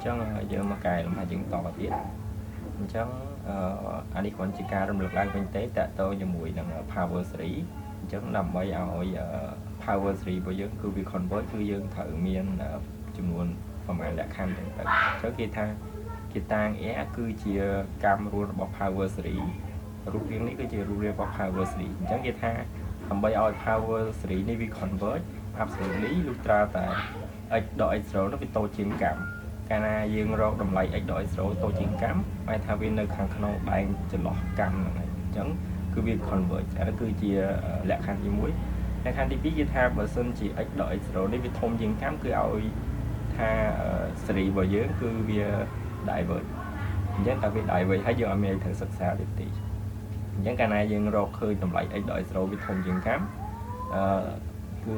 chẳng giờ mà cài làm hai chuyện to tiết chẳng anh đi còn chỉ ca trong lực lại kinh tế tại tôi như mùi là power 3 chẳng làm bây giờ power 3 bây giờ cứ việc convert cứ dương thử miền chủng nguồn và mà lại khăn được trước khi tha khi tang é cứ chia cam luôn bọc power 3 รูปเรียงนี้ก็จะรูปเรียงว่า power 3 chẳng kia thaทำใบออย power 3 នេះវា convert absolutely លុះត្រាតែ x ដល់ x 0nó វាតូចជាងកម្មកាលណាយើងរកតម្លៃ x ដល់ x 0តូចជាងកម្មហៅថាវានៅខាងក្នុងបែងចន្លោះកម្មហ្នឹងហើយអញ្ចឹងគឺវា convert អានេះគឺជាលក្ខខណ្ឌទី1លក្ខខណ្ឌទី2គឺថាបើសិនជា x ដល់ x 0នេះវាធំជាងកម្មគឺឲ្យថាសេរីរបស់យើងគឺវា divert អញ្ចឹងតែវា divert ហើយយើងអត់មានត្រូវសិក្សាទៀតទេអញ្ចឹងកាលណាយើងរកឃើញតម្លៃ x ដល់ x 0វាធំជាងកម្មគឺ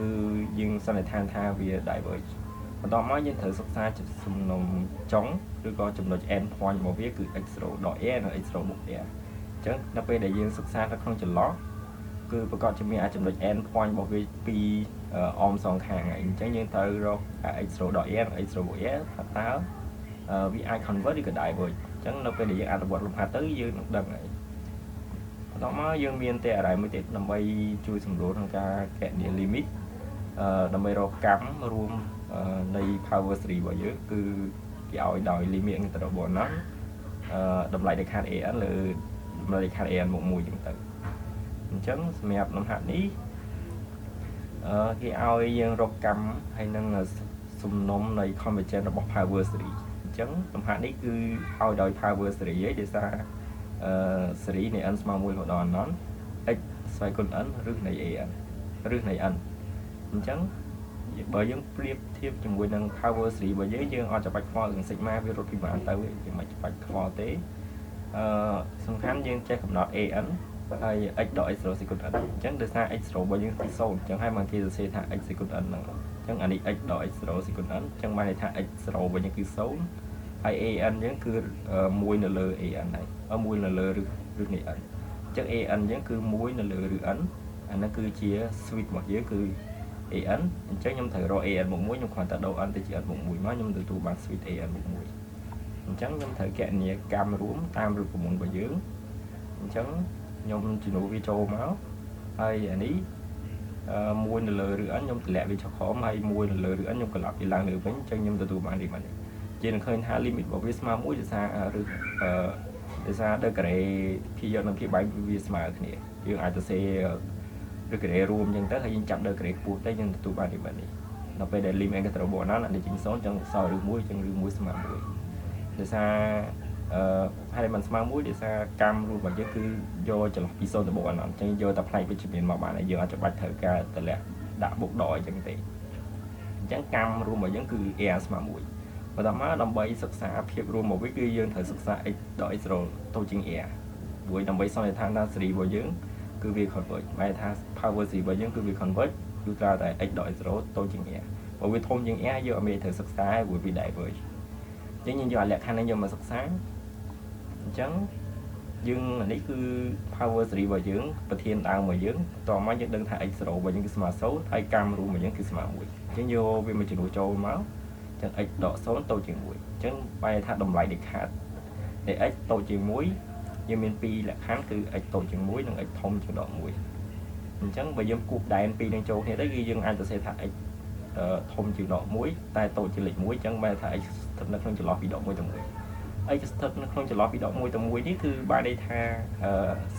យើងសន្និដ្ឋានថាវា divert បន្ទាប់មកយើងត្រូវសិក្សាសំណុំចុងឬក៏ចំណុច end point របស់វាគឺ x 0ដល់ a និង x 0បូក a អញ្ចឹងនៅពេលដែលយើងសិក្សានៅក្នុងចន្លោះគឺប្រកបជាមានចំណុច end point របស់វាពីអមសងខាងហើយអញ្ចឹងយើងត្រូវរក x 0ដល់ a និង x 0បូក a ថាតើវាអាច convert ឬក៏ divert អញ្ចឹងនៅពេលដែលយើងអនុវត្តលំហាត់ទៅយើងនឹងដឹងហើយបន្ទាប់មកយើងមានតែអរ៉ៃមួយទៀតដើម្បីជួយសម្រួលក្នុងការកណនា limit ដើម្បីរកកម្មរួមនៃ power 3របស់យើងគឺគេឲ្យដោយ limit ទៅរបស់ហ្នឹងតម្លៃដែលខាត់ an លើតម្លៃដែលខាត់ an មក1ចឹងទៅអញ្ចឹងសម្រាប់លំហាត់នេះគេឲ្យយើងរកកម្មហើយនឹងសំណុំនៃ convergence របស់ power 3អញ្ចឹងលំហាត់នេះគឺឲ្យដោយ power 3ឯងដោយសារសេរីនៃ n ស្មើ1មកដល់ n x ស្វ័យគុណ n ឬនៃ an ឬនៃ n អញ្ចឹងបើយើងប្រៀបធៀបជាមួយនឹង power 3របស់យើងអត់ចាំបាច់ខ្វល់រឿង sigma វារត់ពីបានទៅយើងមិនចាំបាច់ខ្វល់ទេសំខាន់យើងចេះកំណត់ an ហើយ x ដល់ x 0 second n អញ្ចឹងដោយសារ x 0របស់យើងគឺ0អញ្ចឹងហើយមកគេសរសេរថា x second n ហ្នឹងអញ្ចឹងអានេះ x ដល់ x 0 second n អញ្ចឹងបានន័យថា x 0របស់យើងគឺ0ហើយ an យើងគឺ1នៅលើ an ហើយ1នៅលើឬនៃ n អញ្ចឹង an យើងគឺ1នៅលើឬ n អាហ្នឹងគឺជា switch របស់យើងគឺ an អញ្ចឹងខ្ញុំត្រូវរក an មក1ខ្ញុំគ្រាន់តែដូរ n ទៅជា n មក1មកខ្ញុំទទួលបាន switch an មក1អញ្ចឹងខ្ញុំត្រូវកណនាកម្មរួមតាមរូបមន្តរបស់យើងអញ្ចឹងខ្ញុំជំនួសវាចូលមកហើយអានេះ1នៅលើឬ n ខ្ញុំតម្លាក់វាចុះក្រោមហើយ1នៅលើឬ n ខ្ញុំក្លាប់វាឡើងលើវិញអញ្ចឹងខ្ញុំទទួលបាន limit នេះជានឹងឃើញថា limit របស់វាស្មើ1ដោយសារដោយសារ degree ពីយកនឹងពីបែងវាស្មើគ្នាយើងអាចទៅសេdegree រួមអញ្ចឹងទៅហើយយើងចាប់ degree ខ្ពស់ទៅយើងទទួលបាន limit នេះនៅពេលដែល limit គេត្រូវបួនណាអានេះជាង0អញ្ចឹងសល់ឬ1អញ្ចឹងឬ1ស្មើ1ដោយសារហើយมันស្មើ1ដោយសារកម្មរួមរបស់យើងគឺយកចន្លោះពី0ទៅបូកអញ្ចឹងយកតែផ្នែកវិជ្ជមានមកបានហើយយើងអត់ចាំបាច់ត្រូវការតម្លាក់ដាក់បុកដកអញ្ចឹងទេអញ្ចឹងកម្មរួមរបស់យើងគឺ a ស្មើ1បន្តមកដើម្បីសិក្សាភាពរួមមកវិញគឺយើងត្រូវសិក្សា x ដល់ x 0តូចជាង a មួយដើម្បីសន្និដ្ឋានថាសេរីរបស់យើងគឺវា converge ហៅថា power 3របស់យើងគឺវា converge គឺត្រូវតែ x ដល់ x 0តូចជាង a បើវាធំជាង a យើងអត់មានត្រូវសិក្សាព្រោះវា diverge អញ្ចឹងយើងយកលក្ខខណ្ឌនេះយកមកសិក្សាអញ្ចឹងយើងនេះគឺ power 3របស់យើងប្រធានដើមរបស់យើងតោះមកយើងដឹងថា x 0របស់យើងគឺស្មើ0ហើយកម្មរួមរបស់យើងគឺស្មើ1អញ្ចឹងយកវាមកជំនួសចូលមកអញ្ចឹង x ដក0តូចជាង1អញ្ចឹងបែរថាតម្លៃដែលខាតនៃ x តូចជាង1យើងមាន2លក្ខខណ្ឌគឺ x តូចជាង1និង x ធំជាងដក1អញ្ចឹងបើយើងគូបដែន2នឹងចូលគ្នាទៅគឺយើងអាចទៅសេថា x ធំជាងដក1តែតូចជាងលេខ1អញ្ចឹងបែរថា x ស្ថិតនៅក្នុងចន្លោះពីដក1ទៅ1 x ស្ថិតនៅក្នុងចន្លោះពីដក1ទៅ1នេះគឺបានន័យថា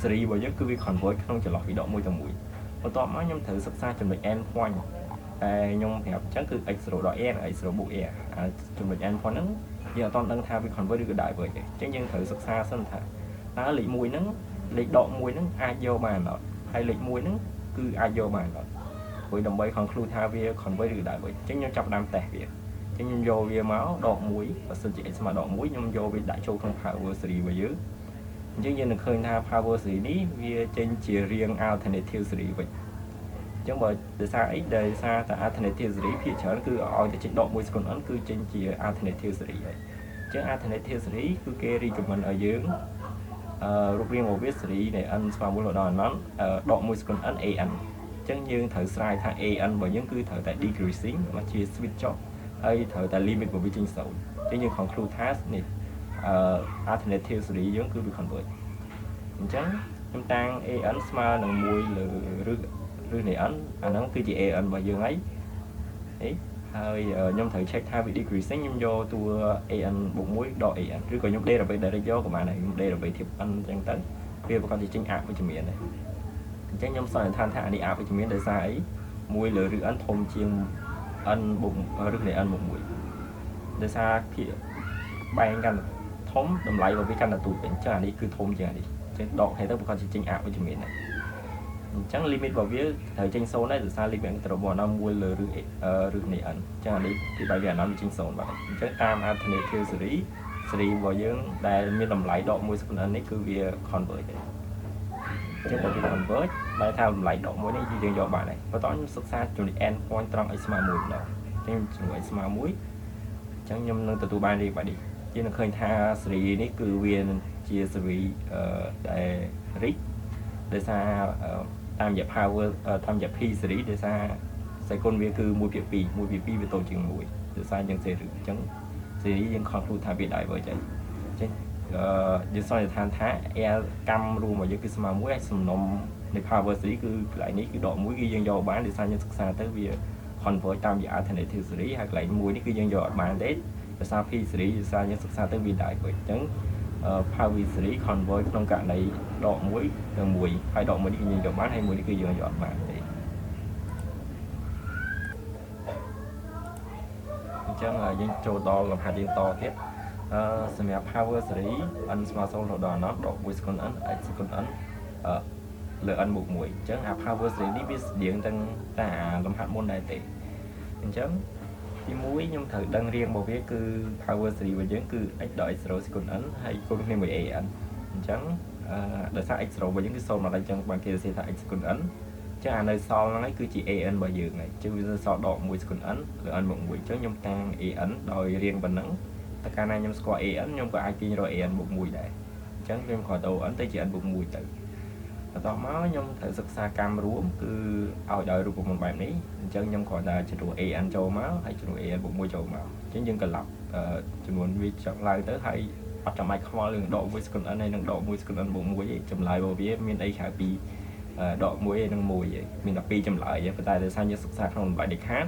សេរីរបស់យើងគឺវា convert ក្នុងចន្លោះពីដក1ទៅ1បន្ទាប់មកខ្ញុំត្រូវសិក្សាចំណុច end point តែខ្ញុំប្រាប់អញ្ចឹងគឺ x 0ដល់ a និង x 0បូក a ចំណុច end point ហ្នឹងយើងអត់ដឹងថាវា convert ឬក៏ divert ទេអញ្ចឹងយើងត្រូវសិក្សាសិនថាតើលេខ1ហ្នឹងលេខដក1ហ្នឹងអាចយកបានអត់ហើយលេខ1ហ្នឹងគឺអាចយកបានអត់ព្រោះដើម្បី conclude ថាវា convert ឬ divert អញ្ចឹងខ្ញុំចាប់ផ្ដើមតេស្តវាអញ្ចឹងខ្ញុំយកវាមកដក1បើសិនជា x ស្មើដក1ខ្ញុំយកវាដាក់ចូលក្នុង power 3របស់យើងអញ្ចឹងយើងនឹងឃើញថា power 3នេះវាចេញជារាង alternative series វិញអញ្ចឹងបើដោយសារអីដោយសារតែ alternative series ភាគច្រើនគឺឲ្យតែចេញដក1សេគុន n គឺចេញជា alternative series ហើយអញ្ចឹង alternative series គឺគេ recommend ឲ្យយើងរូបរាងរបស់វា series នៃ n ស្មើ1មកដល់ n ដក1សេគុន n an អញ្ចឹងយើងត្រូវស្រាយថា an របស់យើងគឺត្រូវតែ decreasing មកជា switch ចុះ ấy thời ta limit của vi chính số chứ như conclude task này alternative xử lý giống cứ bị convert chẳng chúng ta an smart là mùi rư này anh nó cứ chỉ an vào dương ấy ấy hơi nhóm thử check hai vị decreasing nhóm vô tua an bụng muối đo an chứ còn nhóm đây là về đây do của bạn này đây là về thiệp anh chẳng tới kia con chỉ chính áp với chữ miệng này chắc nhóm sau này than thả đi áp với chữ miệng để xa ấy muối lửa rư anh thôm chiên anh bụng rư này anh bụng muối để xa khi bayกันthấm đầm lại vào cái căn là tụi bệnh cho anh đi cứ thôm cho anh đi trên đọt hay tất con chỉ chính áp với chữ miệng này chẳng limit vào viết thời tranh số này từ xa limit từ bỏ năm mua lừa rư này ẩn cho anh đi thì bài viết nó bị tranh số vậy chắc tam alternative xử lý vào những đại miền đầm lại độ mua số anh ấy cứ việc convert chứ còn việc convert bài thao lại độ mỗi này chỉ do bạn này có tóm xuất xa chuẩn bị end point trong xma mùi đó trên chuẩn xma muối chẳng nhầm nâng từ tụ bài đi đi chứ nó khơi tha xử lý này cứ viên chia xử lý để rít để xa tham gia power tham gia pi xử lý để xa sẽ con việc cứ mua việc pi về tổ chức mùi để xa những sẽ chẳng xử lý những con tham việc đại với chạy chứ như sau này than thá cam luôn mà những cái mà muối sầm nôm để power xử lý cứ lại ní cái độ muối cái dân dầu bán để xa những xa tới việc còn với tham gia thành để thiếu xử lý hoặc lại muối ní cái dân dầu bán đấy để xa pi xử lý để xa những xa tới việc đại với chẳng power xử lý còn với trong cả này độ muối đường mùi hay độ muối đi như dầu bán hay muối đi cứ dầu dọn bán thì chẳng là những chỗ to làm hạt điện to thiết xem là power xử lý anh smart xong rồi đó nó độ muối con ấn con ấn lựa ăn một muối chẳng là power xử lý biết điện tăng ta làm hạt môn đại tỷ chẳng thì muối nhưng thử đăng riêng một cái cứ power xử lý và những cứ x đợi rồi con ấn hay con này mới ăn chẳng để sao x rồi và những cái số mà lại chẳng bằng kia sẽ thay x con ấn chứ nơi sau nó cứ chỉ an bao giờ này chứ bây giờ sau độ muối con ấn lựa ăn một muối chứ nhung tăng ấn đòi riêng bằng nắng tất cả này nhung score ấn nhung có ai kia rồi ăn một muối đấy chẳng phim khỏi đầu ấn tới chỉ ăn một muối tự tao máu nhung thử sức xa cam ruộng cứ ao đời rồi của một bài này chân nhung khỏi là chỉ đủ ăn châu máu hay chỉ đủ ăn một muối châu máu chứ nhưng cần lọc chỉ muốn vi chọn lại tới hay bắt trong mạch không lượng độ muối con ấn này nâng độ muối con ấn một muối vậy chấm lại vào phía miền đây khả pi độ muối nâng mùi vậy mình là pi chấm lại vậy tại để sao như sức xa không bài để khác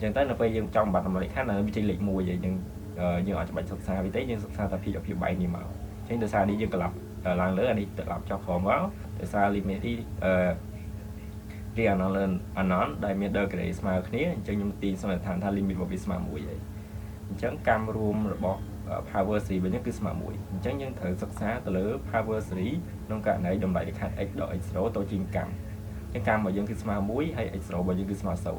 chẳng tới là bây giờ trong bài bài khác là bị chênh lệch mùi vậy nhưng như ở trong bài sức xa vì thế nhưng sức xa ta phi ở phía bảy nhiều màu chứ từ xa đi nhưng cần lọc làng lửa đi tự làm cho khó máu từ xa limit đi đi nó lên anh nói đại miền đời cái smart kia cho những tin xong là thành tha limit vào vì smart mùi vậy chẳng cam room rồi bỏ power xử lý với những cái smart mùi chẳng những thử sức xa từ lửa power xử lý nông cả này đồng lại để khai x đội x số tôi chuyên cam cái cam vào những cái smart muối hay x số vào những cái smart sầu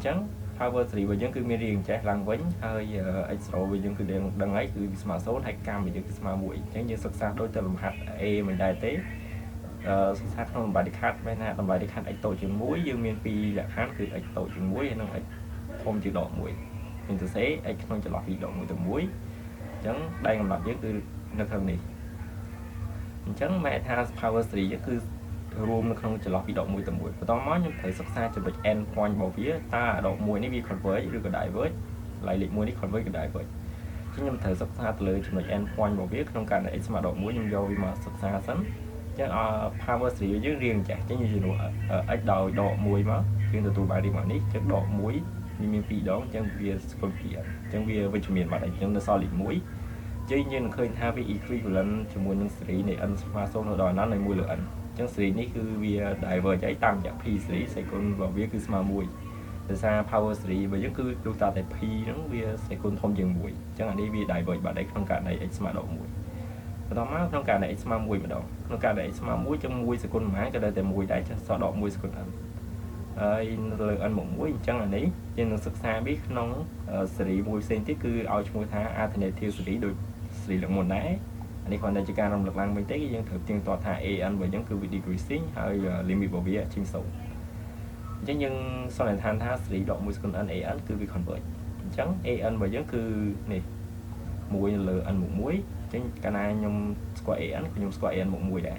chẳng power xử lý với những cái miền riêng chắc lăng vĩnh hay x số với những cái đèn đăng ấyคือ smart số hay cam với những cái smart muối chẳng như sức xa đối tượng làm hạt e mình đại tế sức xa không bài đi khát bên này làm bài đi khát x tổ chừng muối dương miền pi là khátคือx tổ chừng muối hay nó x không chịu độ muối mình thực tế x không chịu lọt bị độ muối từ muối chẳng đây làm với từ nó thân này chẳng mẹ tha power xử lý cứ room nó không chỉ lọt bị độ mùi tầm mùi và tao nói nhưng thử sắc xa cho được end point bảo phía ta độ mùi này bị convert rồi cái đại với lại lịch mùi đi convert cái đại với chứ nhưng thử sắc xa từ lời cho được end point bảo phía trong cả này mà độ mùi nhưng do mà sắc xa sẵn chứ power xử lý với riêng chả chứ như gì nữa ở đầu độ mùi mà nhưng từ tụi bài đi mà nít chứ độ mùi như miền phi đó chẳng vì con kia chẳng vì với miền mà đây chẳng nó so lịch muối chứ nhưng khơi tha với equivalent cho muốn những xử lý này ăn smart số nó đòi nó này mua lựa ăn chẳng xử lý này cứ vì đại vợ cháy tăngจาก P xử lý sẽ còn vào việc cứ smart mùi từ xa power xử lý với cứ chúng ta tại P nó vì sẽ còn thông dừng mùi chẳng hạn đi vì đại vợ bạn đấy trong cả này smart độ mùi và đó má trong cả này smart mùi mà đâu trong cả này smart mùi trong mùi sẽ còn má cho đây tại mùi đại cho so độ mùi sẽ còn ăn lựa ăn một mùi chẳng là đấy trên nó sức xa biết nó xử lý mùi sen tiếp cứ ao trong mùi thá alternative xử lý được xử lý lượng một đáy anh đi còn đây chỉ cần làm lực lăng bên tế cái dân thực tiên tòa thả ăn với những cứ vị decreasing hay limit bảo vệ chim sâu chứ nhưng sau này than thá xử lý độ mùi con ăn cứ vị convert chẳng ăn với những cứ này mùi lựa ăn một muối chứ cái này nhung square ăn nhung square ăn một mùi đã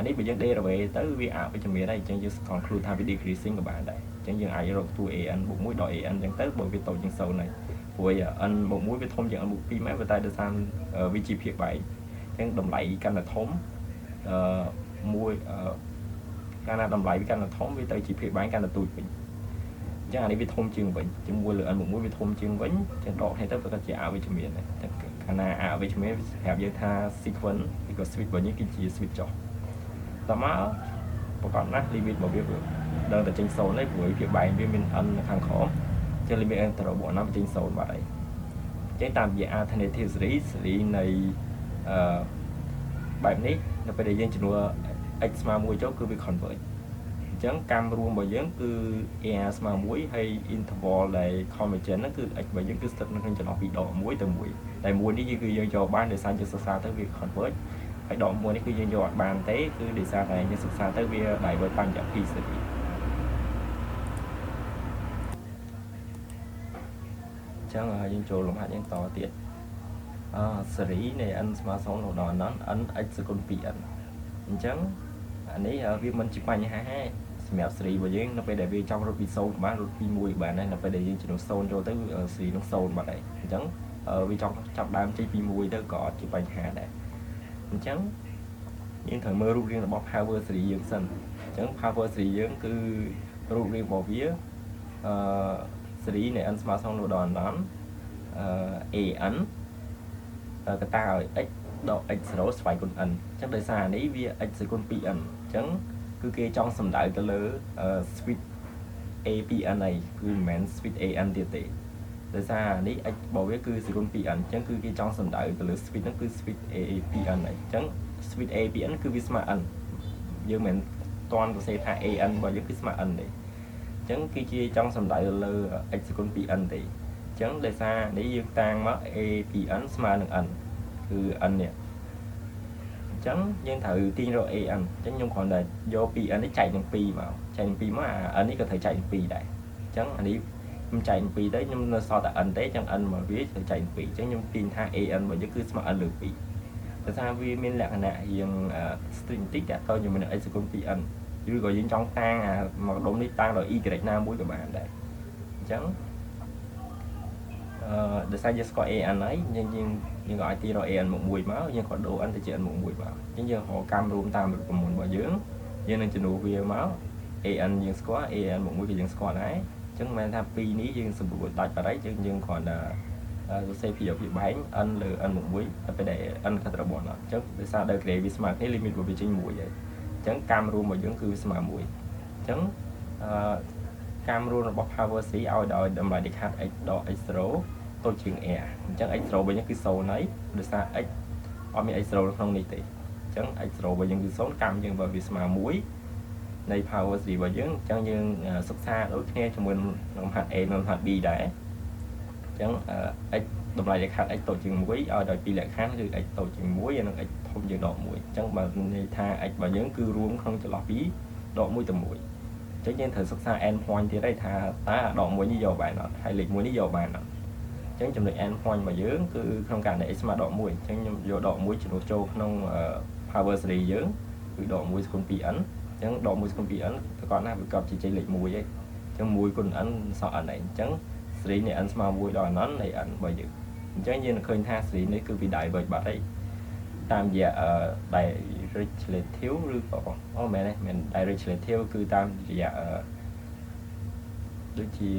anh ấy bây giờ đây là về tới vi ảo với chấm này chẳng như conclude tham với decreasing của bạn đấy chẳng như ai rồi tu an bộ mũi đòi an chẳng tới bởi vì tổ chân sâu này với anh bộ mũi với thông chẳng một phim máy về tay được sang vị trí phía bảy chẳng đồng lại căn là thống mùi căn là đồng lại với căn là thống với tay chỉ phía bán căn là tụi mình chẳng anh ấy với thông chương vậy chẳng mua lựa anh một mũi với thông chương vẫn chẳng đọc hay tới với các chị ảo với chấm này căn là ảo với chấm hẹp dưới tha sequence thì có switch với những cái chỉ switch cho tao máประกอบนะลิมิตบอกเบี้ยเดินแต่จริงโซนได้หวยเพียบใบเบี้ยมินอันทางขอจะลิมิตอันตรบน้ำจริงโซนแบบใช้ตามอย่าง alternative series ในแบบนี้เราไปได้ยินจำนวน x มาមួយចុះគឺវា convert អញ្ចឹងកម្មរួមរបស់យើងគឺ air ស្មើមួយហើយ interval ដែល convergent ហ្នឹងគឺ x របស់យើងគឺស្ថិតនៅក្នុងចន្លោះពីដក1ទៅ1តែមួយនេះគឺយើងយកបានដោយសារជាសិក្សាទៅវា convert ហើយដកមួយនេះគឺយើងយកអត់បានទេគឺដោយសារតែយើងសិក្សាទៅវាដៃបើបញ្ញពីសេរីចឹងហើយយើងចូលលំហាត់យើងតទៀតសេរីនៃ n ស្មើ0ដល់ដល់ n x សកុល 2n អញ្ចឹងអានេះវាមិនជាបញ្ហាទេសម្រាប់សេរីរបស់យើងនៅពេលដែលវាចង់រត់ពី0បានរត់ពី1បានដែរនៅពេលដែលយើងជំនួស0ចូលទៅសេរីនឹង0បាត់ហើយអញ្ចឹងវាចង់ចាប់ដើមចេញពី1ទៅក៏អត់ជាបញ្ហាដែរអញ្ចឹងយើងត្រូវមើលរូបរាងរបស់ power series យើងសិនអញ្ចឹង power series យើងគឺរូបរាងរបស់វាseries នៃ n ស្មើ0ដល់ n an កតាឲ្យ x ដក x0 ស្វ័យគុណ n អញ្ចឹងដោយសារនេះវា x សគុណ 2n អញ្ចឹងគឺគេចង់សំដៅទៅលើ switch a 2n này គឺមិនមែន switch an ទៀតទេដោយសារនេះ x របស់វាគឺសគុណ 2n អញ្ចឹងគឺគេចង់សំដៅទៅលើ switch ហ្នឹងគឺ switch a 2n ហើយអញ្ចឹង switch a 2n គឺវាស្មើ n យើងមិនតាន់ទៅសេថា an របស់យើងគឺស្មើ n ទេអញ្ចឹងគឺជាចង់សំដៅទៅលើ x សគុណ 2n ទេអញ្ចឹងដោយសារនេះយើងតាំងមក a 2n ស្មើនឹង n គឺ n នេះអញ្ចឹងយើងត្រូវទាញរក an អញ្ចឹងខ្ញុំគ្រាន់តែយក 2n នេះចែកនឹង2មកចែកនឹង2មកអា n នេះក៏ត្រូវចែកនឹង2ដែរអញ្ចឹងអានេះខ្ញុំចែកនឹង2ទៅខ្ញុំនៅសល់តែ n ទេអញ្ចឹង n របស់វាត្រូវចែកនឹង2អញ្ចឹងខ្ញុំទាញថា an របស់យើងគឺស្មើ n លើ2ដោយសារវាមានលក្ខណៈរៀង string តិចតើជាមួយនឹង x សគុណ 2n ឬក៏យើងចង់តាំងមកដុំនេះតាំងដល់ y ណាមួយក៏បានដែរអញ្ចឹងដោយសារយើងស្គាល់ an ហើយយើងក៏អាចទាញរក an មក1មកយើងក៏ដូរ n ទៅជា n មក1មកអញ្ចឹងយើងរកកម្មរួមតាមរូបមន្តរបស់យើងនឹងជំនួសវាមក an យើងស្គាល់ an មក1ក៏យើងស្គាល់ដែរអញ្ចឹងមិនមែនថា2នេះយើងសម្រួលដាច់បាត់ហើយយើងគ្រាន់តែសរសេរពីបែង n លើ n មក1ទៅពេលដែល n ខិតរបស់nóអញ្ចឹងដោយសារដល់ grade វាស្មើគ្នា limit របស់វាចេញ1ហើយអញ្ចឹងកម្មរួមរបស់យើងគឺវាស្មើ1អញ្ចឹងកម្មរួមរបស់ power c ឲ្យដល់តម្លៃដែលខាត់ x ដក x0 តូចជាង air អញ្ចឹង x0 របស់យើងគឺ0ហើយដោយសារ x អត់មាន x0 នៅក្នុងនេះទេអញ្ចឹង x0 របស់យើងគឺ0កម្មយើងបើវាស្មើ1នៃ power c របស់យើងអញ្ចឹងយើងសិក្សាដូចគ្នាជាមួយលំហាត់ a និងលំហាត់ b ដែរអញ្ចឹង x តម្លៃដែលខាត់ x តូចជាង1ឲ្យដល់2លក្ខខណ្ឌគឺ x តូចជាង1ហើយនិង x ធំជាងដក1អញ្ចឹងបើន័យថា x របស់យើងគឺរួមក្នុងចន្លោះពីដក1ទៅ1អញ្ចឹងយើងត្រូវសិក្សា n point ទៀតហើយថាតើដក1នេះយកបានអត់ហើយលេខ1នេះយកបានអត់អញ្ចឹងចំណុច n point របស់យើងគឺក្នុងករណី x ស្មើដក1អញ្ចឹងខ្ញុំយកដក1ជំនួសចូលក្នុង power series យើងគឺដក1សគុណ 2n អញ្ចឹងដក1សគុណ 2n ប្រកបណាស់វាកប់ជាចេញលេខ1ហើយអញ្ចឹង1គុណ n សល់ n ហើយអញ្ចឹង series នៃ n ស្មើ1ដល់ n នៃ n របស់យើងអញ្ចឹងយើងនឹងឃើញថា series នេះគឺវា diverge បាត់ហើយតាមរយៈ derivative ឬក៏មែនទេមែន derivative គឺតាមរយៈដូចជា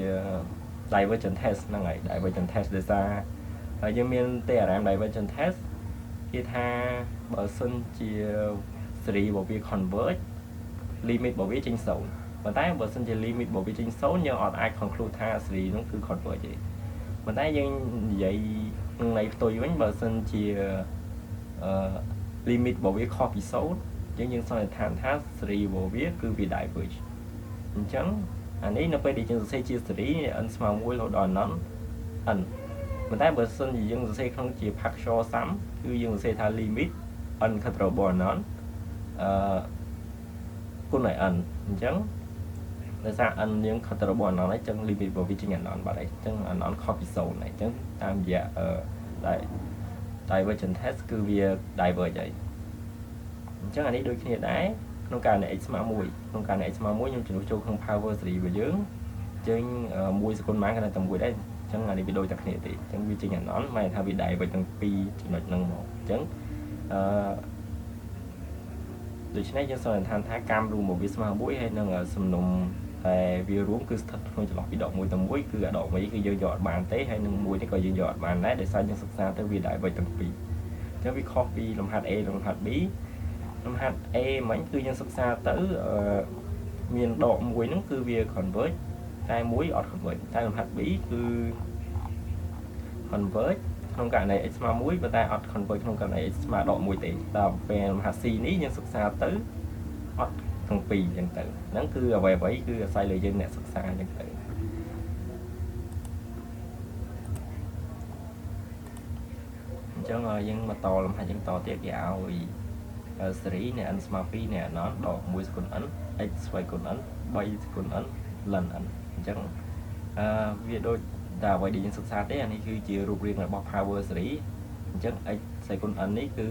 divergent test ហ្នឹងហើយ divergent test ដោយសារហើយយើងមាន theorem divergent test គេថាបើសិនជា series របស់វា converge limit របស់វាចេញ0ប៉ុន្តែបើសិនជា limit របស់វាចេញ0យើងអត់អាច conclude ថា series ហ្នឹងគឺ converge ទេប៉ុន្តែយើងនិយាយក្នុងន័យផ្ទុយវិញបើសិនជាlimit របស់វាខុសពី0យើងសន្និដ្ឋានថា series របស់វាគឺវា diverge អញ្ចឹងអានេះនៅពេលដែលយើងសរសេរជា series n ស្មើ1រហូតដល់ n ប៉ុន្តែបើសិនជាយើងសរសេរក្នុងជា partial sum គឺយើងសរសេរថា limit n ខិតរបស់ n គុណឲ្យ n អញ្ចឹងដោយសារ n យើងខិតរបស់ n ហើយអញ្ចឹង limit របស់វាចេញ n បាត់ហើយអញ្ចឹង n ខុសពី0ហើយអញ្ចឹងតាមរយៈdivergent test គឺវា diverge ហើយអ ចឹងអានេះដូចគ្នាដែរក្នុងការនៃ x ស្មើ1ក្នុងការនៃ x ស្មើ1ខ្ញុំជំនួសចូលក្នុង power series របស់យើងចេញ1 second បានគាត់តែ1ដែរចឹងអានេះវាដូចតែគ្នាទេចឹងវាចេញ anon មកថាវា direct ទាំងពីរចំណុចហ្នឹងមកចឹងដូច្នេះយើងសន្និដ្ឋានថាកម្មរួមរបស់វាស្មើ1ហើយនឹងសំណុំតែវារួមគឺស្ថិតក្នុងចន្លោះពីដក1ទៅ1គឺអាដក1គឺយើងយកអត់បានទេហើយនឹង1នេះក៏យើងយកអត់បានដែរដោយសារយើងសិក្សាទៅវា direct ទាំងពីរចឹងវាខុសពីលំហាត់ A និងលំហាត់ B លំហាត់ A មិញគឺយើងសិក្សាទៅមានដក1ហ្នឹងគឺវា converge តែ1អត់ converge តែលំហាត់ B គឺ converge ក្នុងករណី x ស្មើ1ប៉ុន្តែអត់ converge ក្នុងករណី x ស្មើដក1ទេដល់ពេលលំហាត់ C នេះយើងសិក្សាទៅអត់ទាំងពីរអញ្ចឹងទៅហ្នឹងគឺអ្វីគឺអាស្រ័យលើយើងអ្នកសិក្សាអញ្ចឹងទៅអញ្ចឹងយើងមកតលំហាត់យើងតទៀតគេឲ្យសេរីនៃ n ស្មើ2នៃ anon ដក1 second n x ស្វ័យគុណ n 3 second n ln n អញ្ចឹងវាដូចតែអ្វីដែលយើងសិក្សាទេអានេះគឺជារូបរាងរបស់ power series អញ្ចឹង x ស្វ័យគុណ n នេះគឺ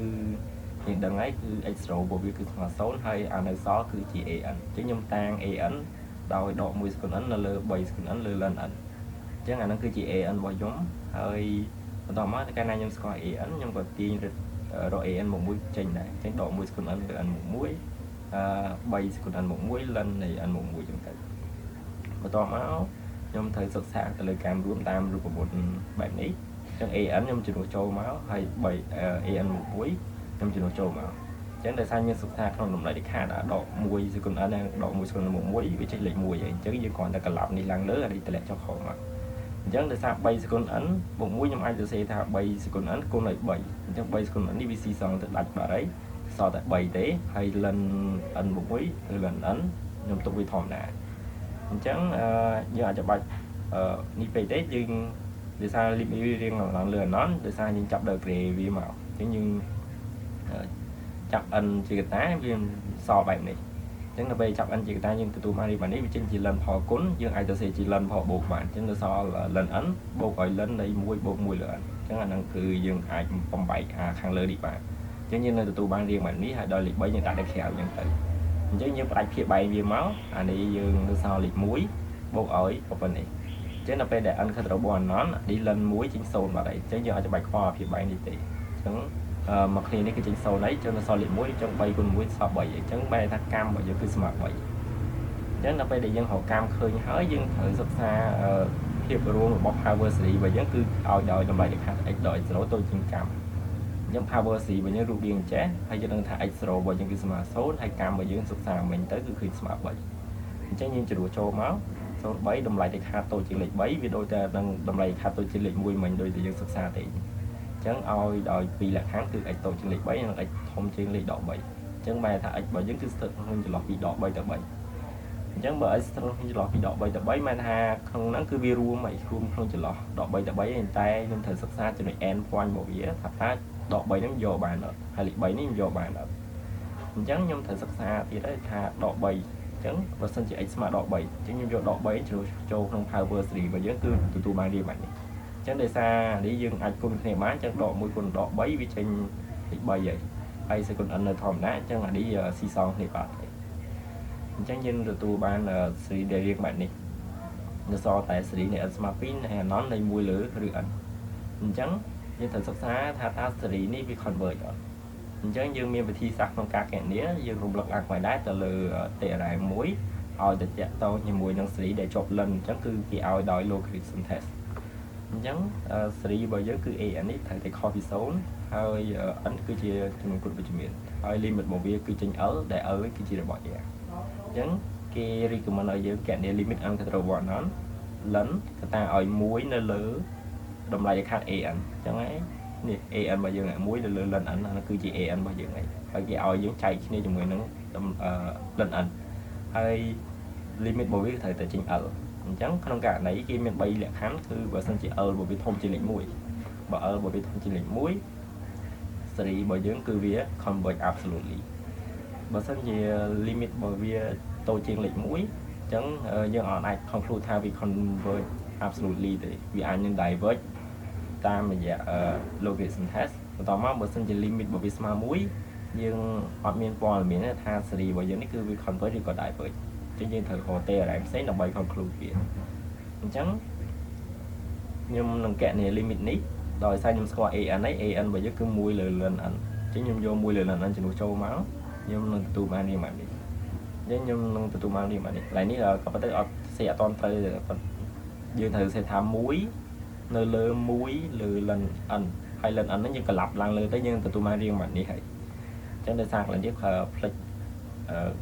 យើងដឹងហើយគឺ x របស់វាគឺស្មើ0ហើយអានៅសល់គឺជា an អញ្ចឹងខ្ញុំតាំង an ដោយដក1 second n នៅលើ3 second n លើ ln n អញ្ចឹងអាហ្នឹងគឺជា an របស់ខ្ញុំហើយបន្តមកតែកាលណាខ្ញុំស្គាល់ an ខ្ញុំក៏ទាញរក an មកមួយចេញដែរអញ្ចឹងដក1 second n លើ n មកមួយ3 second n មកមួយ ln នៃ n មកមួយអញ្ចឹងទៅបន្តមកខ្ញុំត្រូវសិក្សាទៅលើកម្មរួមតាមរូបមន្តបែបនេះអញ្ចឹង an ខ្ញុំជំនួសចូលមកហើយ3 an មកមួយខ្ញុំជំនួសចូលមកអញ្ចឹងដោយសារមានសិក្សាក្នុងតម្លៃលេខាដក1 second n និងដក1 second n មកមួយវាចេញលេខ1ហើយអញ្ចឹងយើងគ្រាន់តែក្លាប់នេះឡើងលើហើយតម្លាក់ចុះខមកអញ្ចឹងដោយសារ3 second n មក1ខ្ញុំអាចទៅសេថា3 second n គុណឲ្យ3អញ្ចឹង3 second n នេះវាស៊ីសងទៅដាច់បាត់ហើយសល់តែ3ទេហើយ ln n មក1គឺ ln n ខ្ញុំទុកវាធម្មតាអញ្ចឹងយើងអាចបាច់នេះពេកទេយើងដោយសារ limit វារៀងឡើងលើ anon ដោយសារយើងចាប់ដល់ grade វាមកអញ្ចឹងយើងចាប់ n ជាកតាវាសល់បែបនេះអញ្ចឹងដល់ពេលចាប់ n ជាកតាយើងទទួលបាននេះវាចេញជា ln ផលគុណយើងអាចទៅសេជា ln ផលបូកបានអញ្ចឹងទៅសល់ ln n បូកឲ្យ ln នៃ1បូក1លើ n អញ្ចឹងអាហ្នឹងគឺយើងអាចបំបែកខាងលើនេះបានអញ្ចឹងយើងនៅទទួលបានរៀងបែបនេះហើយដល់លេខ3យើងដាក់លេខក្រៅអញ្ចឹងទៅអញ្ចឹងយើងផ្ដាច់ភាពបែងវាមកអានេះយើងនៅសល់លេខ1បូកឲ្យប៉ុណ្ណេះអញ្ចឹងដល់ពេលដែល n ខិតរបស់ anon នេះ ln 1ចេញ0បាត់ហើយអញ្ចឹងយើងអាចបាច់ខ្វល់ភាពបែងនេះទេអញ្ចឹងមកគ្នានេះគឺចេញ0ហើយចឹងនៅសល់លេខ1អញ្ចឹង3គុណ1សល់3អញ្ចឹងបែរថាកម្មរបស់យើងគឺស្មើ3អញ្ចឹងដល់ពេលដែលយើងរកកម្មឃើញហើយយើងត្រូវសិក្សាភាពរួមរបស់ power series របស់យើងគឺឲ្យដោយតម្លៃលេខា x ដល់ x0 ទៅជាងកម្មអញ្ចឹង power series របស់យើងរូបរាងចេះហើយយើងដឹងថា x0 របស់យើងគឺស្មើ0ហើយកម្មរបស់យើងសិក្សាមិញទៅគឺឃើញស្មើ3អញ្ចឹងយើងជ្រួសចូលមក03តម្លៃលេខាតូចជាងលេខ3វាដូចតែនឹងតម្លៃលេខាតូចជាងលេខ1មិញដូចតែយើងសិក្សាទេអញ្ចឹងឲ្យដោយពីរលក្ខខណ្ឌគឺ x តូចជាងលេខ3និង x ធំជាងលេខដក3អញ្ចឹងបែរថា x របស់យើងគឺស្ថិតក្នុងចន្លោះពីដក3ទៅ3អញ្ចឹងបើ x ស្ថិតក្នុងចន្លោះពីដក3ទៅ3មែនថាក្នុងហ្នឹងគឺវារួមក្នុងចន្លោះដក3ទៅ3ឯងតែខ្ញុំត្រូវសិក្សាចំណុច n point របស់វាថាតើដក3ហ្នឹងយកបានអត់ហើយលេខ3នេះយកបានអត់អញ្ចឹងខ្ញុំត្រូវសិក្សាទៀតហើយថាដក3អញ្ចឹងបើសិនជា x ស្មើដក3អញ្ចឹងខ្ញុំយកដក3ចូលក្នុង power series របស់យើងគឺទទួលបានរៀបបែបនេះអញ្ចឹងដោយសារនេះយើងអាចគុណគ្នាបានអញ្ចឹងដក1គុណដក3វាចេញលេខ3ហើយសេគុណ n នៅធម្មតាអញ្ចឹងអានេះស៊ីសងគ្នាបាត់អញ្ចឹងយើងទទួលបាន series ដែលរៀងបែបនេះនៅសល់តែ series នៃ n ស្មើ2នៃ anon នៃ1លើឬ n អញ្ចឹងយើងត្រូវសិក្សាថាតើ series នេះវា converge អត់អញ្ចឹងយើងមានវិធីសាស្ត្រក្នុងការគណនាយើងរំលឹកឡើងដែរទៅលើ theorem មួយឲ្យទៅតាក់ទងជាមួយនឹង series ដែលជាប់ ln អញ្ចឹងគឺគេឲ្យដោយ logarithm test អញ្ចឹង series របស់យើងគឺ an នេះត្រូវតែខុសពី0ហើយ n គឺជាចំនួនគុណវិជ្ជមានហើយ limit របស់វាគឺចេញ l ដែល l គឺជារបស់ a អញ្ចឹងគេ recommend ឲ្យយើងគណនា limit n ទៅរបស់ anon ln កតាឲ្យ1នៅលើតម្លៃលេខា an អញ្ចឹងហើយនេះ an របស់យើង1នៅលើ ln n អានោះគឺជា an របស់យើងហើយគេឲ្យយើងចែកគ្នាជាមួយនឹង ln n ហើយ limit របស់វាត្រូវតែចេញ l អញ្ចឹងក្នុងករណីគេមាន3លក្ខខណ្ឌគឺបើសិនជា l របស់វាធំជាងលេខ1បើ l របស់វាធំជាងលេខ1 series របស់យើងគឺវា converge absolutely បើសិនជា limit របស់វាតូចជាងលេខ1អញ្ចឹងយើងអាច conclude ថាវា converge absolutely ទេវាអាចនឹង diverge តាមរយៈ logarithm test បន្តមកបើសិនជា limit របស់វាស្មើ1 dương ọt miên bò là miễn là tha series bởi dương này cứ vì convert đi còn đại bởi chứ dương thử hồ tê ở đây sẽ là bay conclude kia chẳng nhưng nâng kẹt này limit ní rồi sao nhưng score an bởi dương cứ mùi lên ảnh chứ nhưng vô mùi lên ảnh cho nó trâu máu nhưng nâng tụ mang đi mà đi nhưng nâng tụ mang đi mà đi lại ní là có tới xe toàn tới dương thử sẽ tham muối nơi lơ muối lừa lần ảnh hay lần ảnh nó như cả lặp lần lừa tới nhưng tụ mang riêng mà đi hay cho nên sang là chiếc flick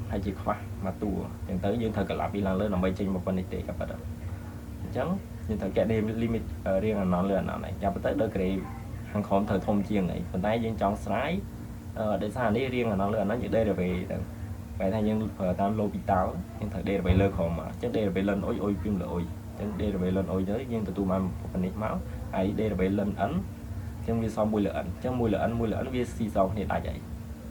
hay chiếc khóa mà tù hiện tới dương thời cả lặp đi lần lừa nằm bay trên một phần này tệ các bạn chẳng nhưng thời kẻ đêm limit riêng là nó lừa nào này cho tới đôi cái hàng khóm thời thông chiêng này phần tay dương trong slide để sang đi riêng là nó lừa nó như đây là về vậy thay nhưng tam lô bị táo nhưng thời đây là về lơ khổ mà chứ đây là về lần ôi phim là ôi đây là về lần ôi giới nhưng tụ mang một phần máu ấy đây là về lần ấn trong vì sau mùi lợn trong mùi lợn vì xì sau thì tại vậy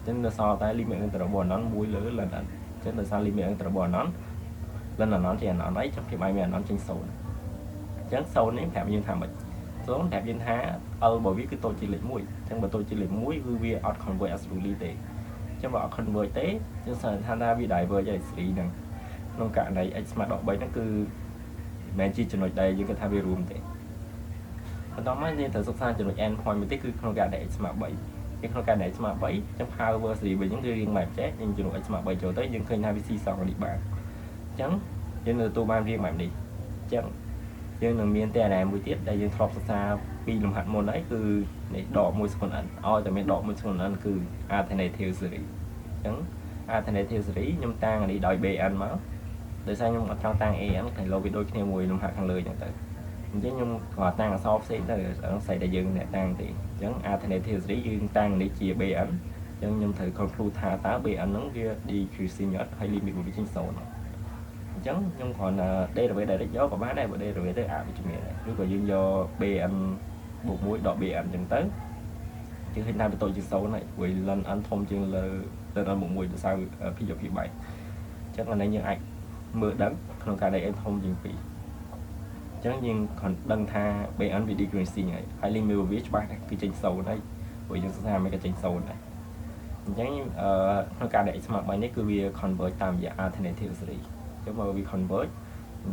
trên là sau tay lim miệng từ bò nón mùi lỡ lần ấn trên là sau lim miệng từ bò nón lần là nón thì nó đấy trong khi mai mẹ nón trên sầu chén sầu ném thẹp như thảm bệnh số thẹp như thá bởi vì cái tôi chỉ lấy mũi trong tôi chỉ lấy mũi vì vì out convert as really tế trong bảo convert tế nhưng sau tham gia bị đại vừa chạy xử lý nè nông cạn này smart đọc bấy nó cứ mẹ chi cho nội đây những cái tham gia room thế đó mới nên thử sắp sang cho nội endpoint mình tích cứ không cả để smart 7 cái không cả để smart 7 trong power gì về những riêng map chết nhưng cho nội smart 7 chỗ tới những khơi navigation sau đi bạn chẳng cho nên tôi mang riêng map đi chẳng nhưng là miền tây này mũi tiết đây những top xa pi làm hạt môn đấy cứ để đỏ môi con ăn oi tại mình đỏ môi con ăn cứ thế này theo xử lý chẳng thế này theo xử lý nhưng tang đi đòi bề ăn máu để sao nhưng mà trong tang ăn thì lâu bị đôi khi mùi làm hạt hàng lười chẳng tới chứ nhưng họ tăng so sẽ ở xây đại dương này tăng thì chẳng thế này theo xử lý dương tăng để chia bề ăn nhưng nhưng thử conclude thả tá bề ăn nó kia đi trừ sinh nhật hay limit của chính số chẳng nhưng còn đây là về đây gió của bá đây và đây rồi về tới với chủ nghĩa này nếu còn dương do bê ăn buộc muối đỏ bê ăn chẳng tới chứ hiện nay tôi chỉ xấu này vì lần ăn thông chừng là lần ăn một mùi từ sau ví dụ như vậy chắc là như anh mưa đắng không cả đây em thông chừng phí chẳng nhưng còn đăng tha bê ăn vì đi green sea này hay linh miêu viết bác cái tranh sâu đây vì chúng ta mấy cái tranh sâu này chẳng không cả đây smart bài này cứ vì convert tam giá alternative series cho mà vì convert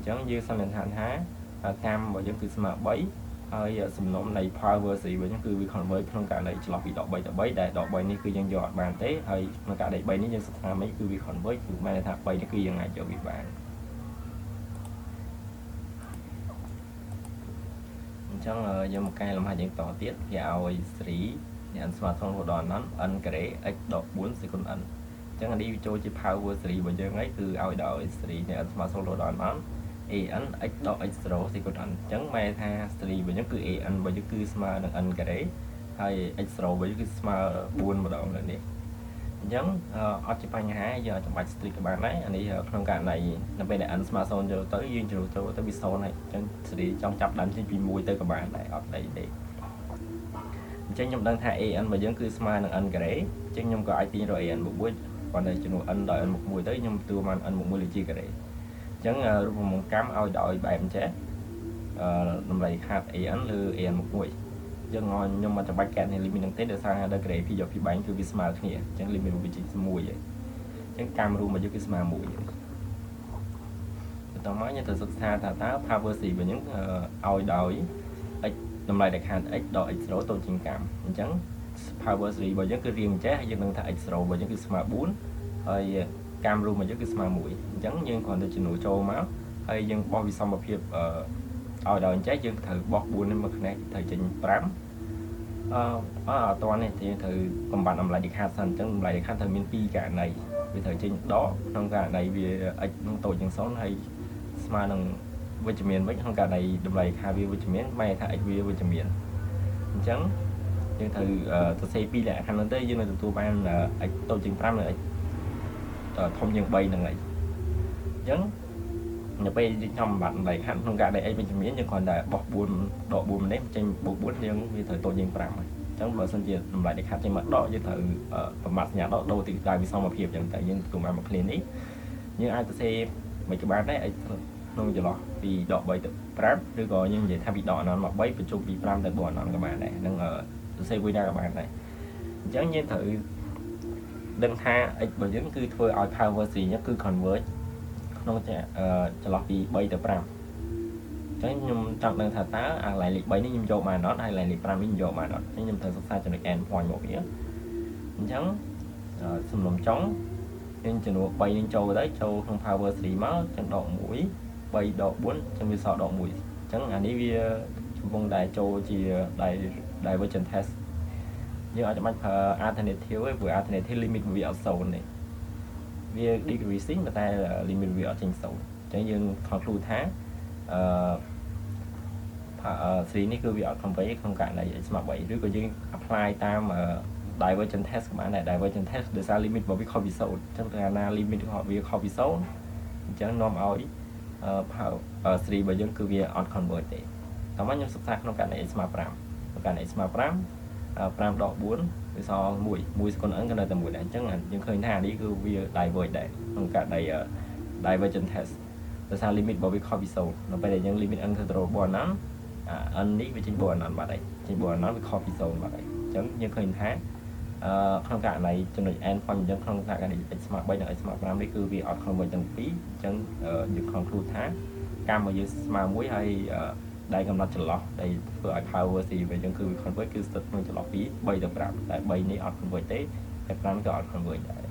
chẳng như sau này thành há cam và dân cư smart bấy hơi sầm nôm này power gì với những cư vì convert không cả này chỉ là bị đọc bấy đại đọc bấy này cứ dân dọa bàn tế hay mà cả đại bấy này dân sắp mấy cư vì convert từ mai thạc bấy nó cứ dân này cho việc bạn chẳng do một cái làm hai những tỏ tiết gạo sĩ nhận smart phone của đoàn nó ăn cái đấy x đọc 4 second ăn chẳng là đi chơi chỉ power series bây giờ ấy từ ao đảo series này mà solo đoàn nó ăn x đo x số thì có thành chẳng mai tha series bây giờ cứ ăn bây giờ cứ smart được ăn cái đấy hay x số bây giờ cứ smart buôn một đoạn nữa đi chẳng ở chỉ phải nhá giờ trong bài street các bạn đấy anh đi trong cả này là bên này ăn smart phone cho tới duyên cho tới video này chẳng series trong chập đánh trên phim mùi tới các bạn này ở đây để chẳng nhầm đang thay ăn bây giờ cứ smart được ăn cái đấy chẳng nhầm có IT rồi ăn một buổi còn đây cho nó ăn đợi một mùi tới nhưng tôi mà ăn một mùi là chi cái đấy chẳng lúc một cám ao đợi bài em chết làm lại hạt ăn lư ăn một mùi chứ ngon nhưng mà trong bánh kẹt này mình đang tết được sang đây cái ví dụ phi bánhคือ smart គ្នា chẳng mình bị chỉ mùi vậy chẳng cam ru mà cho cái smart mùi tao nói như thật sự xa thà tá power gì về những ao đợi làm lại đặc hạt x đợi x số tôi trình cảm chẳng power gì bởi những cái riêng chế hay dân thà x số bởi những cái smart 4 hay cam ru mà những cái smart mũi chẳng nhưng còn tôi chỉ nổi trâu máu hay dân bao vì xong một hiệp ở đời chế dân thử bọt buồn nên mực này thời trình pram ở toàn này thì thử còn bạn làm lại được hạt sẵn chẳng lại được hạt thời miền pi cả này vì thời trình đó trong cả này vì tổ dân số hay smart năng vitamin với trong cả này đầm lại hai vitamin mai thải vitamin chẳng nhưng thử tôi xây pi lại khăn tới nhưng là tụi ban là tôi chừng pram này thông nhân bay là này chẳng nhà bay đi trong bạn này khăn trong cả này vitamin nhưng còn là bọc buồn độ buồn đấy trên bộ buồn nhưng vì thời tôi chừng pram chẳng bờ sân tiền làm lại để khát trên mặt đó như thử mặt nhà đó đâu thì tại vì sao mà hiệp chẳng tại nhưng tụi bạn một clinic nhưng ai tôi xây mấy cái bạn đấy nông cho nó vì đọ bay từ pramឬក៏យើងនិយាយថាពីដកអនមក3បញ្ចុះពី5ទៅ4អនក៏បានដែរនឹងសរសេរមួយណាក៏បានដែរអញ្ចឹងយើងត្រូវ ដឹងថា x របស់យើងគឺធ្វើឲ្យ power series គឺ convert ក្នុងចន្លោះពី3ទៅ5ចឹងខ្ញុំចង់ដឹងថាតើអាកន្លែងលេខ3នេះខ្ញុំយកបានអត់ហើយកន្លែងលេខ5នេះខ្ញុំយកបានអត់ចឹងខ្ញុំត្រូវសិក្សាចំណុច end point មកវាអញ្ចឹងសំណុំចុងយើងចំនួន3នេះចូលទៅចូលក្នុង power series មកចឹងដក1 3ដក4ចឹងវាសល់ដក1អញ្ចឹងអានេះវាកំពុងតែចូលជា divergent test យើងអាចបាច់ប្រើ alternative ទេព្រោះ alternative limit វាអត់0ទេវា decreasing តែ limit វាអត់ចេញ0អញ្ចឹងយើង conclude ថាseries នេះគឺវាអត់ convert ក្នុងករណី x ស្មើ3ឬក៏យើង apply តាម divergent test ក៏បានដែរ divergent test ដោយសារ limit របស់វាខុសពី0អញ្ចឹងកាលណា limit របស់វាខុសពី0អញ្ចឹងនាំឲ្យ series របស់យើងគឺវាអត់ convert ទេតាមមកខ្ញុំសិក្សាក្នុងករណី x ស្មើ5ក្នុងករណី x ស្មើ5 5ដក4វាសល់1សេគុណ n ក៏នៅតែ1ដែរអញ្ចឹងយើងឃើញថានេះគឺវា diverge ដែរក្នុងករណី divergent test ដោយសារ limit របស់វាខុសពី0នៅពេលដែលយើង limit n ទៅដល់បនណាn នេះវាចេញបនណាបាត់ហើយចេញបនណាវាខុសពី0បាត់ហើយអញ្ចឹងយើងឃើញថាក្នុងករណីចំណុច end point អញ្ចឹងក្នុងករណី x ស្មើ3និង x ស្មើ5នេះគឺវាអត់ converge ទាំងពីរអញ្ចឹងយើង conclude ថាកម្មរបស់យើងស្មើ1ហើយដែលកំណត់ចន្លោះដែលធ្វើឲ្យ power series របស់យើងគឺ converge គឺស្ថិតក្នុងចន្លោះពី3ទៅ5តែ3នេះអត់ converge ទេតែ5ក៏អត់ converge ដែរ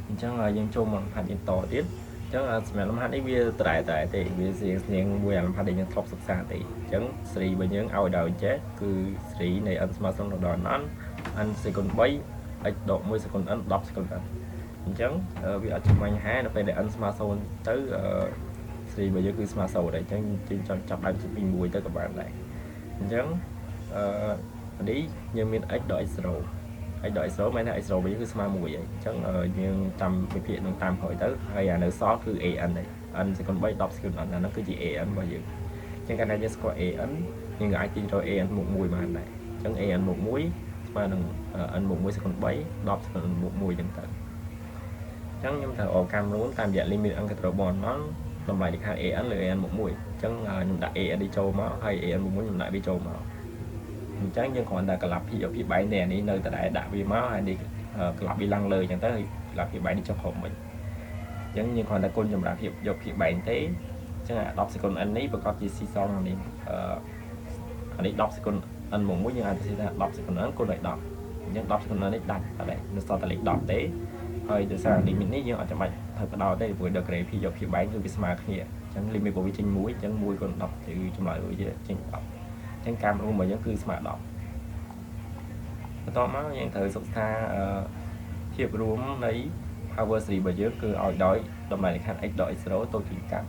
អញ្ចឹងយើងចូលមកលំហាត់យើងតទៀតអញ្ចឹងសម្រាប់លំហាត់នេះវាតែទេវាស្រៀងមួយលំហាត់ដែលយើងធ្លាប់សិក្សាទេអញ្ចឹង series របស់យើងឲ្យដោយចេះគឺ series នៃ n ស្មើ0ដល់ n សេគុណ3 x ដក1សេគុណ n 10សេគុណ n អញ្ចឹងវាអត់ជាបញ្ហានៅពេលដែល n ស្មើ0ទៅseries របស់យើងគឺស្មើ0ដែរអញ្ចឹងយើងចាប់ដើមពី1ទៅក៏បានដែរអញ្ចឹងនេះយើងមាន x ដក x0 x ដក x0 មានថា x0 វិញគឺស្មើ1ហើយអញ្ចឹងយើងតាមវិភាគនឹងតាមក្រោយទៅហើយអានៅសល់គឺ an ដែរ n សេគុណ3 10សេគុណ n អានោះគឺជា an របស់យើងអញ្ចឹងកាលណាយើងស្គាល់ an យើងក៏អាចទាញរក an មុខ1បានដែរអញ្ចឹង an មុខ1ស្មើនឹង n មុខ1សេគុណ3 10សេគុណ n មុខ1ចឹងទៅអញ្ចឹងខ្ញុំត្រូវអកម្មរួមតាមរយៈ limit n ទៅបនណតម្លៃលេខ an លើ an មុខ1អញ្ចឹងខ្ញុំដាក់ an នេះចូលមកហើយ an មុខ1ខ្ញុំដាក់វាចូលមកអញ្ចឹងយើងគ្រាន់តែកន្លប់ភាពបែងនេះអានេះនៅតែដាក់វាមកហើយនេះកន្លប់វាឡើងលើអញ្ចឹងទៅហើយកន្លប់ភាពបែងនេះចុះក្រោមវិញអញ្ចឹងយើងគ្រាន់តែគុណចម្រាស់ភាពយកភាពបែងទេអញ្ចឹង10សេគុណ n នេះប្រកបជាស៊ីសងនេះអានេះ10សេគុណ n មុខ1យើងអាចនិយាយថា10សេគុណ n គុណដោយ10អញ្ចឹង10សេគុណ n នេះដាច់តែនៅសល់តែលេខ10ទេហើយដោយសារ limit នេះយើងអត់ចាំបាច់ធ្វើបដោតទេព្រោះ degree ភាពយកភាពបែងគឺវាស្មើគ្នាអញ្ចឹង limit របស់វាចេញ1អញ្ចឹង1គុណ10គឺចម្លើយវាចេញ10អញ្ចឹងកម្មរួមរបស់យើងគឺស្មើ10បន្ទាប់មកយើងត្រូវសិក្សាភាពរួមនៃ power series របស់យើងគឺឲ្យដោយតម្លៃលក្ខខណ្ឌ x ដក x0 តូចជាងកម្ម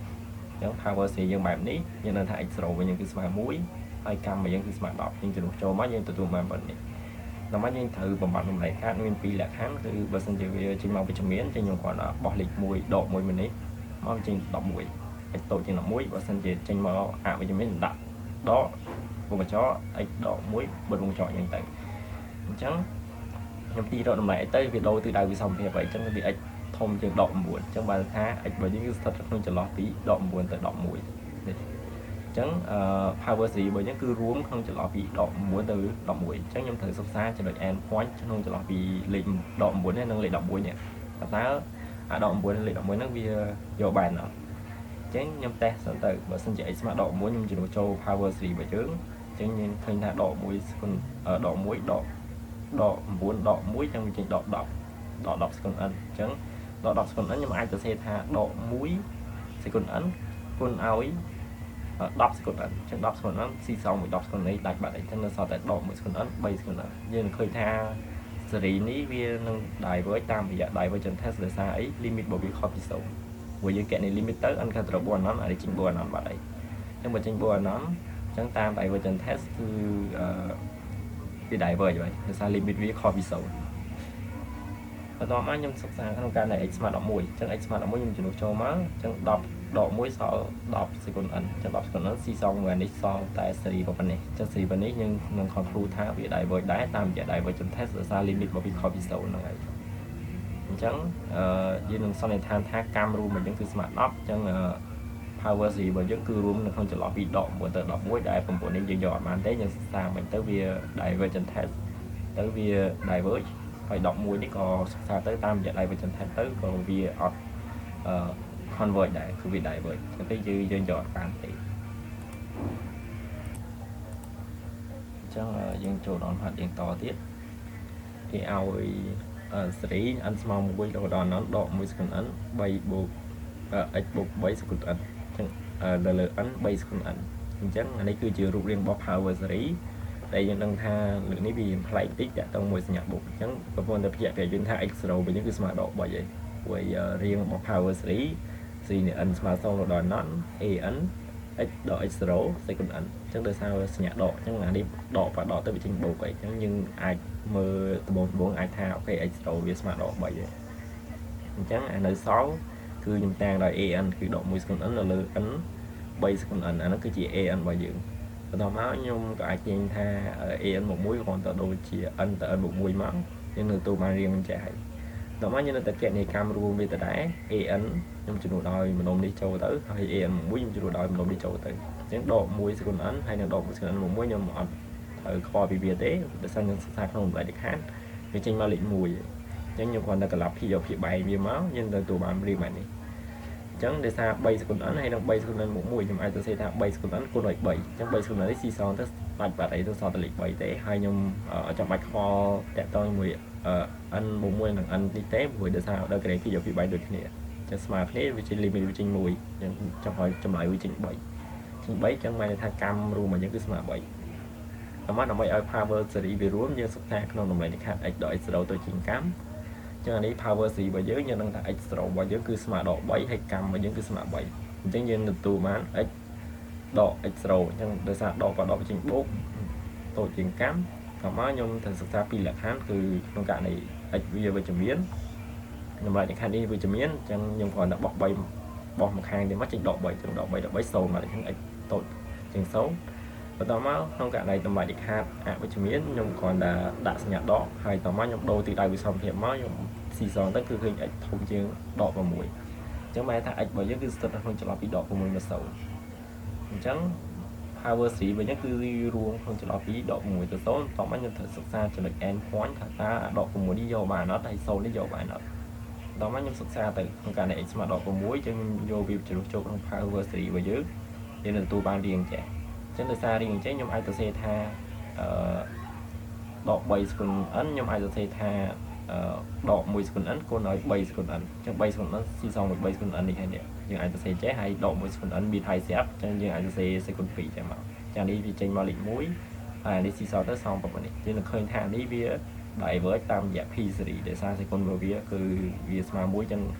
អញ្ចឹង power series យើងបែបនេះយើងដឹងថា x0 វិញយើងគឺស្មើ1ហើយកម្មរបស់យើងគឺស្មើ10យើងចំនួនចូលមកយើងទទួលបានប៉ុណ្ណេះដល់មកយើងត្រូវបំបត្តិតម្លៃកាតមាន2លក្ខខណ្ឌគឺបើសិនជាវាចេញមកវិជ្ជមានចេញខ្ញុំគាត់បោះលេខ1ដក1មួយនេះមកចេញ11 x តូចជាង11បើសិនជាចេញមកអវិជ្ជមានដាក់ដកវងកញ្ចក់ x ដក1បិទវងកញ្ចក់យ៉ាងទៅអញ្ចឹងខ្ញុំទីរកតម្លៃទៅវាដូរទិសដៅវិសមភាពហើយអញ្ចឹងវា x ធំជាងដក9អញ្ចឹងបើថា x របស់យើងគឺស្ថិតក្នុងចន្លោះពីដក9ទៅដក1នេះអញ្ចឹងpower series របស់យើងគឺរួមក្នុងចន្លោះពីដក9ទៅ11អញ្ចឹងខ្ញុំត្រូវសិក្សាចំណុច end point ក្នុងចន្លោះពីលេខដក9នេះនិងលេខ11នេះតើអាដក9និងលេខ11ហ្នឹងវាយកបានអត់អញ្ចឹងខ្ញុំតេស្តសិនទៅបើសិនជា x ស្មើដក1ខ្ញុំចូល power series របស់យើងអញ្ចឹងយើងឃើញថាដក1សេគុណដក1ដក9ដក1អញ្ចឹងវាចេញដក10ដក10សេគុណ n អញ្ចឹងដក10សេគុណ n ខ្ញុំអាចទៅសេថាដក1សេគុណ n គុណឲ្យ10សេគុណ n អញ្ចឹង10សេគុណ n ស៊ីសងមួយ10សេគុណនេះដាច់បាត់អីចឹងនៅសល់តែដក1សេគុណ n 3សេគុណ n យើងនឹងឃើញថាសេរីនេះវានឹង diverge តាមរយៈ divergent test ដោយសារអី limit របស់វាខុសពី0ព្រោះយើងកែនេះ limit ទៅ n ខាងទៅបួនអនអាចចេញបួនអនបាត់អីអញ្ចឹងបើចេញបួនអនអញ្ចឹងតាម divergent test គឺវា diverge ហើយដោយសារ limit វាខុសពី0បន្ទាប់មកខ្ញុំសិក្សាក្នុងការដែល x ស្មើ11អញ្ចឹង x ស្មើ11ខ្ញុំចំនួនចូលមកអញ្ចឹង10ដក1សល់10សេគុណ n អញ្ចឹង10សេគុណ n ស៊ីសងមួយនេះសល់តែសេរីប៉ុណ្ណេះអញ្ចឹងសេរីប៉ុណ្ណេះយើងនឹង conclude ថាវា diverge ដែរតាមរយៈ divergent test ដោយសារ limit របស់វាខុសពី0ហ្នឹងហើយអញ្ចឹងយើងនឹងសន្និដ្ឋានថាកម្មរួមរបស់យើងគឺស្មើ10អញ្ចឹងpower series របស់យើងគឺរួមនៅក្នុងចន្លោះពីដក9ទៅ11ដែល9នេះយើងយកអត់បានទេយើងសិក្សាមិនទៅវា divergent test tới vì diverge phải đọc mũi đi có xa tới tam dạng lại với chân thành tới còn vì convert đại cứ vì diverge cho tới dư dân chọn phản thì chắc là dân chỗ đón phạt dân to tiết thì ao sỉ anh mong vui đồ đòn nó độ mùi sừng ấn bay buộc x buộc bay sừng ấn chẳng đời lửa ấn bay sừng ấn chắc anh ấy cứ chưa rút riêng bọc power sỉ đây dân đang tha lượng này vì play tích đã tông mùi nhạc buộc chẳng có phần tập dạy về dân tha x rồi với những cái smart độ bởi vậy với riêng bọc power sỉ gì này ấn smart xong rồi đòn nó ấn x độ x rổ sẽ còn ấn chẳng đời sao nhạc độ chẳng là đi độ và độ tới vị trí buộc vậy chẳng nhưng ai mơ bốn ai thao cái x rổ với smart độ bởi vậy chẳng ai nơi 6 cứ nhầm tang rồi enคือđộ mùi sừng ấn là lư ấn bay sừng ấn nó cứ chỉ en bao dưỡng tao máu nhung có ai trên tha en một mũi còn tao đôi chỉ ấn tao một mũi máu nhưng người tu mà riêng mình chạy tao máu như là tất cả này cam luôn về tao đá en nhưng chỉ đôi mình ôm đi châu tới hay en một mũi nhưng chỉ đôi mình ôm đi châu tới những độ mũi sừng ấn hay là độ mùi sừng ấn một mũi nhưng mà ở kho bị bìa tế để sang những xa không lại được hát vì trên ma lịnh mùi chẳng như còn là cả lập khi dọc khi bài bìa máu nhưng từ tụ bạn riêng bạn này chẳng để xa bay sừng ấn hay đang bay sừng ấn một mũi nhưng ai tôi sẽ thả bay sừng ấn cô nội bảy chẳng bay sừng ấn đấy xì son tức bạch bạch ấy tôi so từ lịch bảy tế hai nhung ở trong bạch kho đẹp tôi mùi ăn một mũi là ăn đi tế mùi để sao đây cái đấy khi dọc khi bài được nè cho smart thế vì trên limit với trên mùi trong hỏi trong lại với trình bảy chẳng may thay cam luôn mà những cái smart bảy mắt nó mới ở power series về rúm như sắp thang không đồng lại khác x đội x đầu tôi chỉnh cắm cho nên power series bởi dưới như đang là x đầu bởi dưới cứ smart độ 7 hay cam bởi dưới cứ smart 7 chẳng như là tù mán x độ x đầu nhưng đời xa độ và độ chỉnh 4 tôi chỉnh cắm còn má nhung thành sự xa pi lạc hánคือtrong cả này x bây giờ về chấm biến nhưng mà những khai đi về chấm biến chẳng nhưng còn đã bọc bay bọc một hàng để mắt chỉnh độ 7 chỉnh độ 7 độ 7 sâu mà những x tôi chỉnh xấu và tao máu không cả này tầm bài địch hạt với chữ miến nhưng còn đã nhạt đỏ hay tao máu nhung đôi từ đây bị xong thì máu nhung xì giòn tới cứ hình thông chiên đỏ và mùi chẳng may thằng bởi những cái sự không cho nó bị đỏ của mình là xấu chẳng power sĩ với những cái ruộng không cho nó bị đỏ mùi từ số tao máu nhân thật sự xa cho được em khoán cả ta đỏ của mùi đi vô bài nó hay sâu đi vô bài nó tao máu nhân sự xa từ không cả này mà đỏ của muối cho vô việc cho trong power sĩ với dưới nên là tôi ban riêng trẻ chẳng từ xa riêng chế nhưng ai tự xe tha đọc bay sừng ấn nhưng ai tự xe tha đọc mùi sừng ấn cô nói bay sừng ấn chẳng bay sừng ấn xí xong rồi bay sừng ấn đi hay nè nhưng ai tự xe chế hay đọc mùi sừng ấn bị thay xếp chẳng nhưng ai tự xe sẽ còn phỉ chẳng mà chẳng đi vì trên mà lịnh mũi đi xí xong tới xong và này chứ là khơi thang đi vì đại với tam dạng phi sỉ để xa sẽ còn vào vì cứ vì mà mũi chân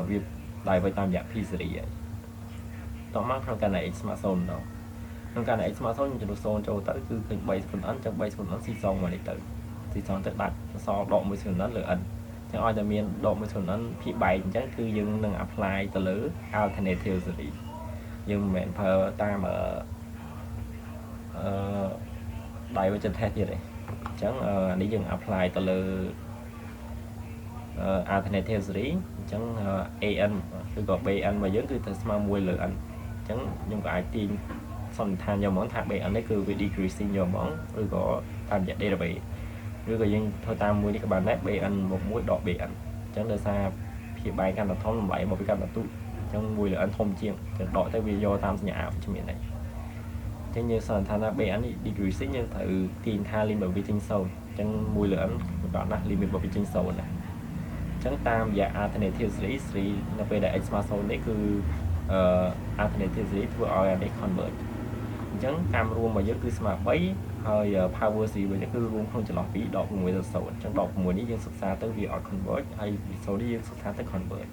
việc đại với tam dạng phi sỉ vậy tóm mắt trong cái này smartphone đâu trong cái này smartphone cho nó son cho tới cứ hình bay phần ấn trong bay phần ấn xì xong mà để tự xì xong tới đặt so độ mới phần ấn lựa ấn cho ai là miền độ mới phần ấn khi bay chắc cứ dừng nâng apply từ lứa alternative gì nhưng mẹ phờ ta mà đại với chân thép gì đấy chẳng đi dừng apply từ lứa alternative gì chẳng an cứ gọi bn mà giống cứ từ smart mùi lựa ấn chẳng nhưng có ai tin xong tham gia món thạc bệ anh ấy cứ bị decreasing nhiều món rồi có tham gia đây là bị rồi có dân thôi ta mua đi các bạn nét bệ anh một mũi đỏ bệ anh chẳng là xa khi bài căn là thông bảy một cái căn là tụi trong mùi là anh thông chiên đợi tới video tam nhà ảo trong miền này thế như sàn tham gia bệ anh decreasing nhưng thử tin tha lên bởi vì trên sâu chẳng mùi là anh đó là limit bởi vì trên sâu này chẳng tam và alternative series là về đại smartphone đấy cứ alternative series vừa ở đây convert chẳng cam luôn mà giới cứ smart bấy hơi power gì với cứ luôn không chỉ là phí đọc người ta sầu trong đọc mùa đi dân xuất xa tới vì ở convert hay số đi dân xuất xa tới convert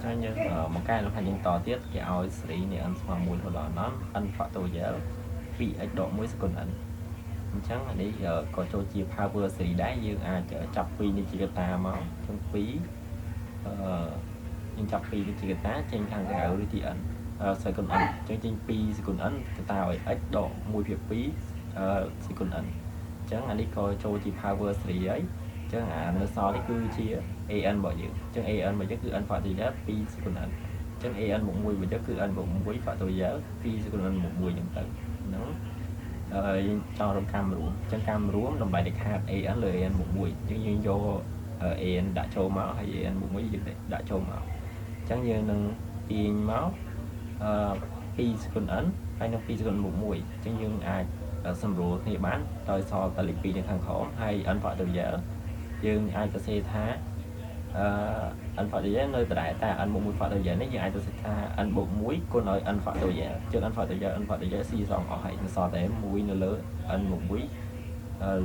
cho như một cái nó phải những tỏ tiết cái ao xử này ăn mà mùi hồi đó nó ăn phạt tổ dễ bị ếch độ mới sẽ còn ảnh chẳng là đi giờ có cho chia power xử đá dương chở chọc phi như chỉ ta máu trong phí nhưng chọc phi thì chỉ tá trên thằng cái ở thì ẩn sẽ còn ẩn trên pi sẽ còn ẩn cái tao ấy độ mùi việc phí sẽ còn ẩn chẳng hạn đi coi cho chỉ power xử ấy chẳng hạn nó so đi cứ chia an bỏ dự chẳng an mà chắc cứ ăn phải thì đá pi sẽ còn ẩn ចឹង an បូក1បើចឹងគឺ n បូក1 factorial 2សេគុណ n បូក1ចឹងទៅហ្នឹងយើងចង់រកកម្មរួមចឹងកម្មរួមតម្លៃលេខ an លើ an បូក1ចឹងយើងយក an ដាក់ចូលមកហើយ an បូក1យើងដាក់ចូលមកចឹងយើងនឹងទាញមក2សេគុណ n ហើយនឹង2សេគុណបូក1ចឹងយើងអាចសម្រួលគ្នាបានដោយសល់តែលេខ2នៅខាងក្រោមហើយ n factorial យើងអាចសរសេរថាn factorial នៅដដែលតែ n បូក1 factorial នេះយើងអាចសរសេរថា n បូក1គុណឲ្យ n factorial ចឹង n factorial ស៊ីសងអស់ហើយនៅសល់តែ1នៅលើ n បូក1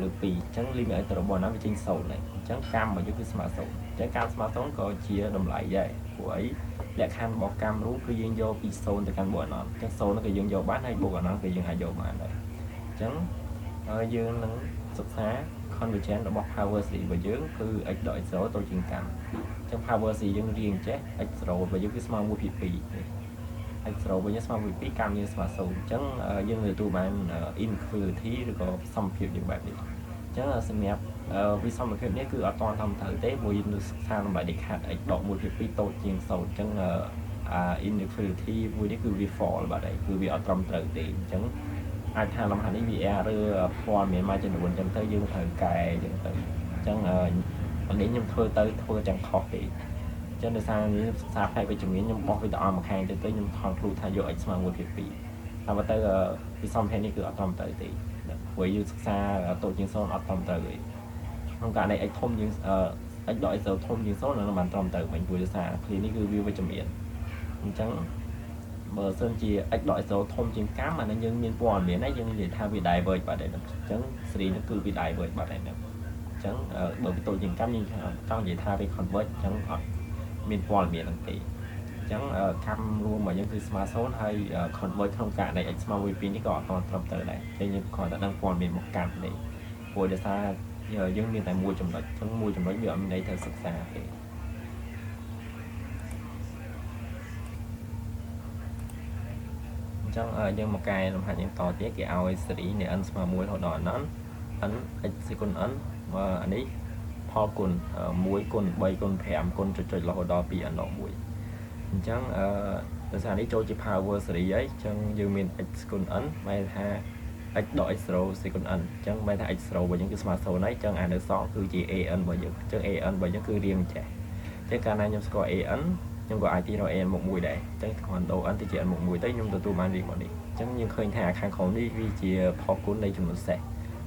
លើ2ចឹង limit ឲ្យទៅរបស់ណាវាចេញ0ហើយចឹងកម្មរបស់យើងគឺស្មើ0ចឹងកម្មស្មើ0ក៏ជាតម្លៃដែរព្រោះអីលក្ខខណ្ឌរបស់កម្មរួមគឺយើងយកពី0ទៅកាន់បូកអណចឹង0នោះគឺយើងយកបានហើយបូកអណគឺយើងអាចយកបានដែរចឹងយើងនឹងសិក្សា convergence របស់ power series របស់យើងគឺ x ដល់ x 0 ទៅជាងកម្មចឹង power series យើងរៀងចេះ x 0របស់យើងគឺស្មើ1ភាគ2 x 0របស់យើងស្មើ1ភាគ2កម្មយើងស្មើ0ចឹងយើងនឹងទទួលបាន inequality ឬក៏សមភាពយើងបែបនេះចឹងសម្រាប់វិសមភាពនេះគឺអត់ទាន់ធម្មតាទេមួយយើងនឹងសិក្សាតម្លៃលេខ x ដក1ភាគ2តូចជាង0ចឹងinequality មួយនេះគឺវា fall បាទហើយគឺវាអត់ត្រឹមត្រូវទេអញ្ចឹងអាចថាលំហាត់នេះវាឬព័ត៌មានមួយចំនួនអញ្ចឹងទៅយើងត្រូវកែអញ្ចឹងទៅអញ្ចឹងនេះខ្ញុំធ្វើចឹងខុសទេអញ្ចឹងដោយសារនេះសិក្សាផ្នែកវិជ្ជមានខ្ញុំបោះវីដេអូមួយខាងទៅខ្ញុំខំគ្រូថាយក x ស្មើ1ភាគ2តែបើទៅវិសមភាពនេះគឺអត់ត្រឹមត្រូវទេព្រោះយើងសិក្សាតូចជាង0អត់ត្រឹមត្រូវទេក្នុងករណី x ធំជាងx ដល់ x ធំជាង0នឹងបានត្រឹមត្រូវវិញព្រោះដោយសារឃ្លានេះគឺវាវិជ្ជមានអញ្ចឹងបើសិនជា x ដល់ x ធំជាងកម្មអានេះយើងមានព័ត៌មានហើយយើងនិយាយថាវា diverge បាត់ហើយអញ្ចឹង series នេះគឺវា diverge បាត់ហើយអញ្ចឹងបើវាតូចជាងកម្មយើងចង់និយាយថាវា converge អញ្ចឹងអត់មានព័ត៌មានហ្នឹងទេអញ្ចឹងកម្មរួមរបស់យើងគឺស្មើ0ហើយ converge ក្នុងករណី x ស្មើ1 2នេះក៏អត់ត្រឹមត្រូវដែរតែយើងគ្រាន់តែដឹងព័ត៌មានមកកម្មនេះព្រោះដោយសារយើងមានតែមួយចំណុចអញ្ចឹងមួយចំណុចវាអត់មានន័យត្រូវសិក្សាទេអញ្ចឹងយើងមកកែលំហាត់យើងតទៀតគេឲ្យសេរីនៃ n ស្មើ1រហូតដល់ n x សេគុណ n អានេះផលគុណ1គុណ3គុណ5គុណចុចរហូតដល់ 2n ដល់1អញ្ចឹងដោយសារនេះចូលជា power series ហើយអញ្ចឹងយើងមាន x គុណ n បែរថា x ដល់ x 0សេគុណ n អញ្ចឹងបែរថា x 0របស់យើងគឺស្មើ0ហើយអញ្ចឹងអានៅសល់គឺជា an របស់យើងអញ្ចឹង an របស់យើងគឺរៀងចេះអញ្ចឹងកាលណាខ្ញុំស្គាល់ an ខ្ញុំក៏អាចទីរក an មក1ដែរអញ្ចឹងគ្រាន់ដូរ n ទៅជា n មក1ទៅខ្ញុំទទួលបានរៀងមកនេះអញ្ចឹងយើងឃើញថាខាងក្រោមនេះវាជាផលគុណនៃចំនួនសេស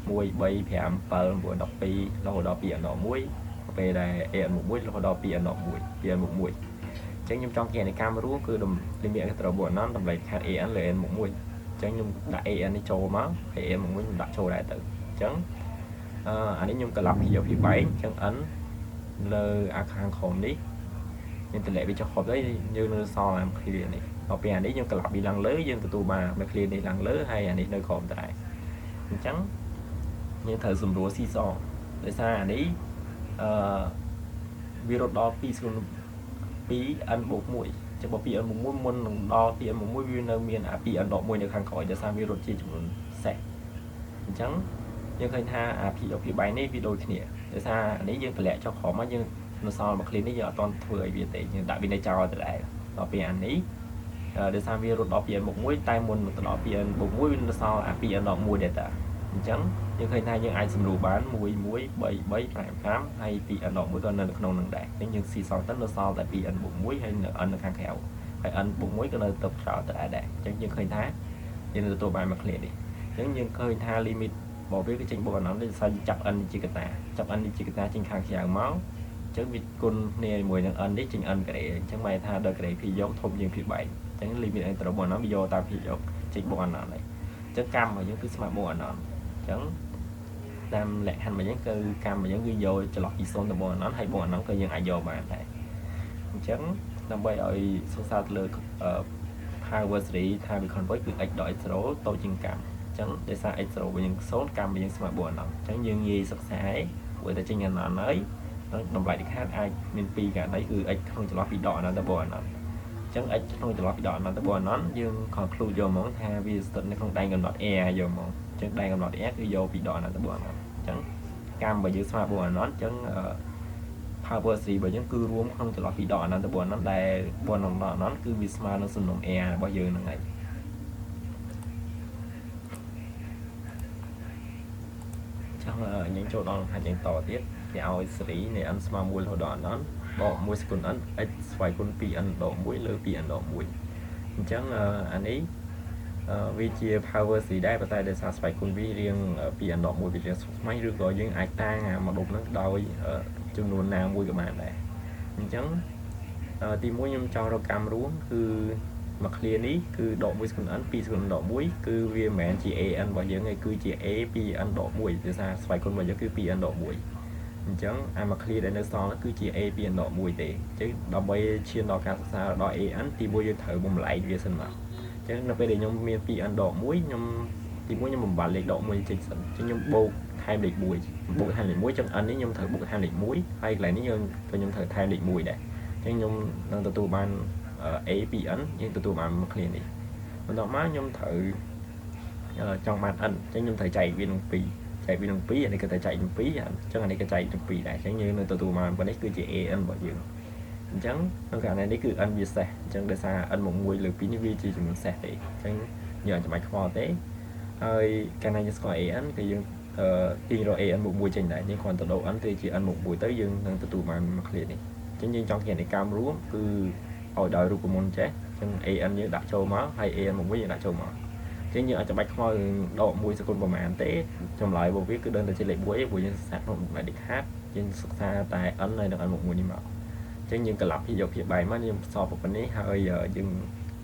1 3 5 7 9 12រហូតដល់ 2n ដល់1ពេលដែល an មក1រហូតដល់ 2n ដល់1 2n មក1អញ្ចឹងខ្ញុំចង់គេនៃកម្មរួមគឺ limit ទៅរបស់អណតម្លៃខាត់ an លើ n មក1អញ្ចឹងខ្ញុំដាក់ an នេះចូលមកហើយ an មក1ខ្ញុំដាក់ចូលដែរទៅអញ្ចឹងអានេះខ្ញុំកន្លប់ពីបែកអញ្ចឹង n លើអាខាងក្រោមនេះយើងតម្លាក់វាចុះហប់ទៅយើងនៅសល់អា clear នេះដល់ពេលអានេះយើងកន្លប់វាឡើងលើយើងទទួលបាន clear នេះឡើងលើហើយអានេះនៅក្រោមដែរអញ្ចឹងយើងត្រូវសម្រួលស៊ីសងដោយសារអានេះវារត់ដល់2សេគុណ2n បូក1ចាំបើ 2n បូក1មុននឹងដល់ 2n បូក1វានៅមានអា 2n ដក1នៅខាងក្រោយដោយសារវារត់ជាចំនួនសេសអញ្ចឹងយើងឃើញថាអា p ដល់ p បែរនេះវាដូចគ្នាដោយសារអានេះយើងតម្លាក់ចុះក្រោមមកយើងនៅសល់មក clean នេះយើងអត់ទាន់ធ្វើឲ្យវាទេយើងដាក់វានៅចោលទៅដែរដល់ពេលអានេះដោយសារវារត់ដល់ 2n បូក1តែមុនទៅដល់ 2n បូក1វានៅសល់អា 2n ដក1ដែរតាអញ្ចឹងយើងឃើញថាយើងអាចសម្រួលបាន1 1 3 3 5 5ហើយ 2n ដក1ក៏នៅក្នុងនឹងដែរអញ្ចឹងយើងស៊ីសងទៅនៅសល់តែ 2n បូក1ហើយនៅ n នៅខាងក្រៅហើយ n បូក1ក៏នៅទៅក្រៅទៅដែរអញ្ចឹងយើងឃើញថាយើងទទួលបានមក clear នេះអញ្ចឹងយើងឃើញថា limit របស់វាគឺចេញបូកអណនេះដោយសារចាប់ n ជាកតាចាប់ n ជាកតាចេញខាងក្រៅមកអញ្ចឹងវាគុណគ្នាជាមួយនឹង n នេះចេញ n ក្រេអញ្ចឹងបែរថាដល់ក្រេ p យកធំជាង p បែកអញ្ចឹង limit អីទៅរបស់nóវាយកតាម p យកចេញបូកអណហើយអញ្ចឹងកម្មរបស់យើងគឺស្មើបូកអណអញ្ចឹងតាមលក្ខខណ្ឌរបស់យើងគឺកម្មរបស់យើងគឺយកចន្លោះពី0ទៅបូកអណហើយបូកអណក៏យើងអាចយកបានដែរអញ្ចឹងដើម្បីឲ្យសិក្សាទៅលើ power series ថាវា converge គឺ x ដល់ x 0តូចជាងកម្មអញ្ចឹងដោយសារ x 0របស់យើង0កម្មរបស់យើងស្មើបូកអណអញ្ចឹងយើងងាយសិក្សាហើយព្រោះតែចេញអណហើយតម្លៃទីខាតអាចមាន2ករណីគឺ x ក្នុងចន្លោះពីដកអណទៅបូកអណអញ្ចឹង x ក្នុងចន្លោះពីដកអណទៅបូកអណយើង conclude យកហ្មងថាវាស្ថិតនៅក្នុងដែនកំណត់ r យកហ្មងអញ្ចឹងដែនកំណត់ r គឺយកពីដកអណទៅបូកអណអញ្ចឹងកម្មរបស់យើងស្មើបូកអណអញ្ចឹង power 3បើយើងគឺរួមក្នុងចន្លោះពីដកអានន្តបនហ្នឹងដែលបនដំណក់ហ្នឹងគឺវាស្មើនឹងសំណុំ air របស់យើងហ្នឹងហើយចាំយើងចូលដល់ហាត់យើងតទៀតគេឲ្យសេរីនៃ n ស្មើ1រហូតដល់ n បក1សេគុណ n x ស្វ័យគុណ 2n ដក1លើ 2n ដក1អញ្ចឹងអានេះវាជា power 3ដែរប៉ុន្តែដោយសារស្វ័យគុណវារៀង 2n ដក1វារៀងស្វ័យឬក៏យើងអាចតាំងមកដុំហ្នឹងដោយចំនួនណាមួយក៏បានដែរអញ្ចឹងទី1ខ្ញុំចង់រកកម្មរួមគឺមក clear នេះគឺដក1សេគុណ n 2សេគុណ n ដក1គឺវាមិនមែនជា an របស់យើងទេគឺជា a 2n ដក1ដោយសារស្វ័យគុណរបស់យើងគឺ 2n ដក1អញ្ចឹងអាមក clear ដែលនៅសល់នោះគឺជា a 2n ដក1ទេអញ្ចឹងដើម្បីឈានដល់ការសិក្សាដល់ an ទី1យើងត្រូវបំលែងវាសិនមកអញ្ចឹងនៅពេលដែលខ្ញុំមាន 2n ដក1ខ្ញុំទី1ខ្ញុំបំបត្តិលេខដក1ចេញសិនអញ្ចឹងខ្ញុំបូកថែមលេខ1បូកថែមលេខ1អញ្ចឹង n នេះខ្ញុំត្រូវបូកថែមលេខ1ហើយកន្លែងនេះខ្ញុំត្រូវថែមលេខ1ដែរអញ្ចឹងខ្ញុំនឹងទទួលបាន a 2n យើងទទួលបានមក clear នេះបន្ទាប់មកខ្ញុំត្រូវចង់បាន n អញ្ចឹងខ្ញុំត្រូវចែកវានឹង2ចែកវានឹង2អានេះក៏ត្រូវចែកនឹង2អញ្ចឹងអានេះក៏ចែកនឹង2ដែរអញ្ចឹងយើងនឹងទទួលបានប៉ុណ្នេះគឺជា an របស់យើងអញ្ចឹងក្នុងករណីនេះគឺ n វាសេសអញ្ចឹងដោយសារ n មក1លើ2នេះវាជាចំនួនសេសទេអញ្ចឹងយើងអាចចាំបាច់ខ្វល់ទេហើយកាលណាយើងស្គាល់ an គឺយើងទាញរក an មក1ចេញដែរយើងគ្រាន់តែដូរ n ទៅជា n មក1ទៅយើងនឹងទទួលបានមក clear នេះអញ្ចឹងយើងចង់គណនាកម្មរួមគឺឲ្យដោយរូបមន្តចេះអញ្ចឹង an យើងដាក់ចូលមកហើយ an មកវិញយើងដាក់ចូលមកអញ្ចឹងយើងអាចចាំបាច់ខ្វល់ដក1សេគុណប្រហែលទេចម្លើយរបស់វាគឺដឹងតែជាលេខ1ព្រោះយើងសិក្សាក្នុងដំណើរ decade យើងសិក្សាតែ n ហើយនឹង n មក1នេះមកអញ្ចឹងយើងកន្លប់យកភាពបែរមកយើងសល់ប៉ុណ្នេះហើយយើង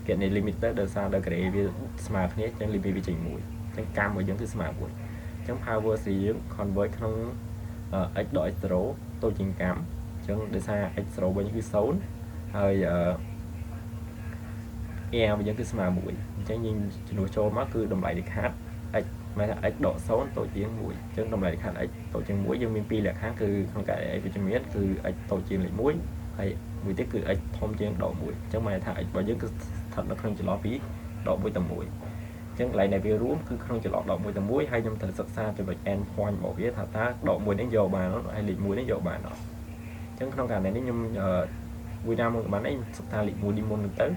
គណនា limiter ដោយសារ degree វាស្មើគ្នាអញ្ចឹង limit វាចេញ1អញ្ចឹងកម្មរបស់យើងគឺស្មើ1អញ្ចឹង power 3យើង convert ក្នុង x ដក x0 តូចជាងកម្មអញ្ចឹងដោយសារ x0 វិញគឺ0ហើយair របស់យើងគឺស្មើ1អញ្ចឹងយើងចំនួនចូលមកគឺតម្លៃលិខិត x មានថា x ដក0តូចជាង1អញ្ចឹងតម្លៃលិខិត x តូចជាង1យើងមាន2លក្ខខណ្ឌគឺក្នុងករណី x វិជ្ជមានគឺ x តូចជាងលេខ1ហើយមួយទៀតគឺ x ធំជាងដក1អញ្ចឹងមានថា x របស់យើងគឺស្ថិតនៅក្នុងចន្លោះពីដក1ទៅ1អញ្ចឹងកន្លែងដែលវារួមគឺក្នុងចន្លោះដក1ទៅ1ហើយខ្ញុំត្រូវសិក្សាចំណុច end point របស់វាថាតើដក1នេះយកបានអត់ហើយលេខ1នេះយកបានអត់អញ្ចឹងក្នុងករណីនេះខ្ញុំមួយណាមួយបានអីសិក្សាលេខ1នេះមុនទៅ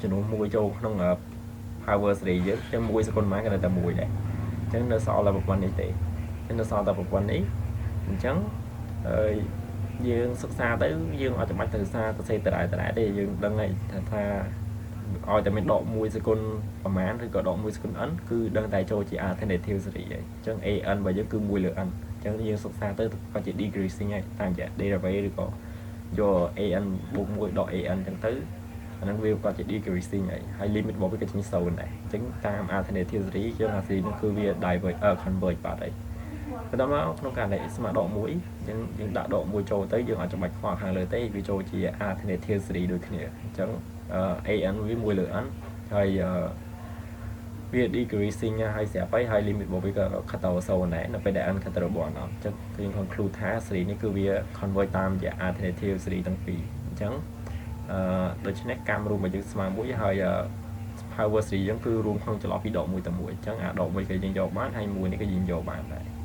ចំនួន1ចូលក្នុង power 3យើងចឹង1សេគុណម៉ាក៏នៅតែ1ដែរអញ្ចឹងនៅសល់តែប្រព័ន្ធនេះទេអញ្ចឹងនៅសល់តែប្រព័ន្ធនេះអញ្ចឹងយើងសិក្សាទៅយើងអត់ចាំបាច់ទៅសិក្សាទៅសេតរ៉ែទេយើងដឹងហើយថាឲ្យតែមានដក1សេគុណប្រមាណឬក៏ដក1សេគុណ n គឺដឹងតែចូលជា alternative series ហើយអញ្ចឹង an របស់យើងគឺ1លើ n អញ្ចឹងយើងសិក្សាទៅក៏ជា decreasing ហើយតាមជា derivative ឬក៏យក an បូក1ដក an អញ្ចឹងទៅអានឹងវាក៏ជា decreasing ហើយ limit របស់វាក៏ជា0ដែរអញ្ចឹងតាម alternative series យើងអា series នោះគឺវា converge បាត់ហើយបន្ទាប់មកក្នុងករណី x ស្មើដក1អញ្ចឹងយើងដាក់ដក1ចូលទៅយើងអត់ចាំបាច់ខ្វល់ខាងលើទេវាចូលជា alternative series ដូចគ្នាអញ្ចឹង an វា1លើ n ហើយវា decreasing ហើយស្រាប់ហើយ limit របស់វាក៏ខិតទៅ0ដែរនៅពេលដែល n ខិតទៅរបស់ n អញ្ចឹងយើង conclude ថា series នេះគឺវា converge តាមជា alternative series ទាំងពីរអញ្ចឹងដូច្នេះកម្មរួមរបស់យើងស្មើ1ហើយ power 3យើងគឺរួមក្នុងចន្លោះពីដក1ទៅ1អញ្ចឹងអាដក1ក៏យើងយកបានហើយ1នេះក៏យើងយកបានដែរ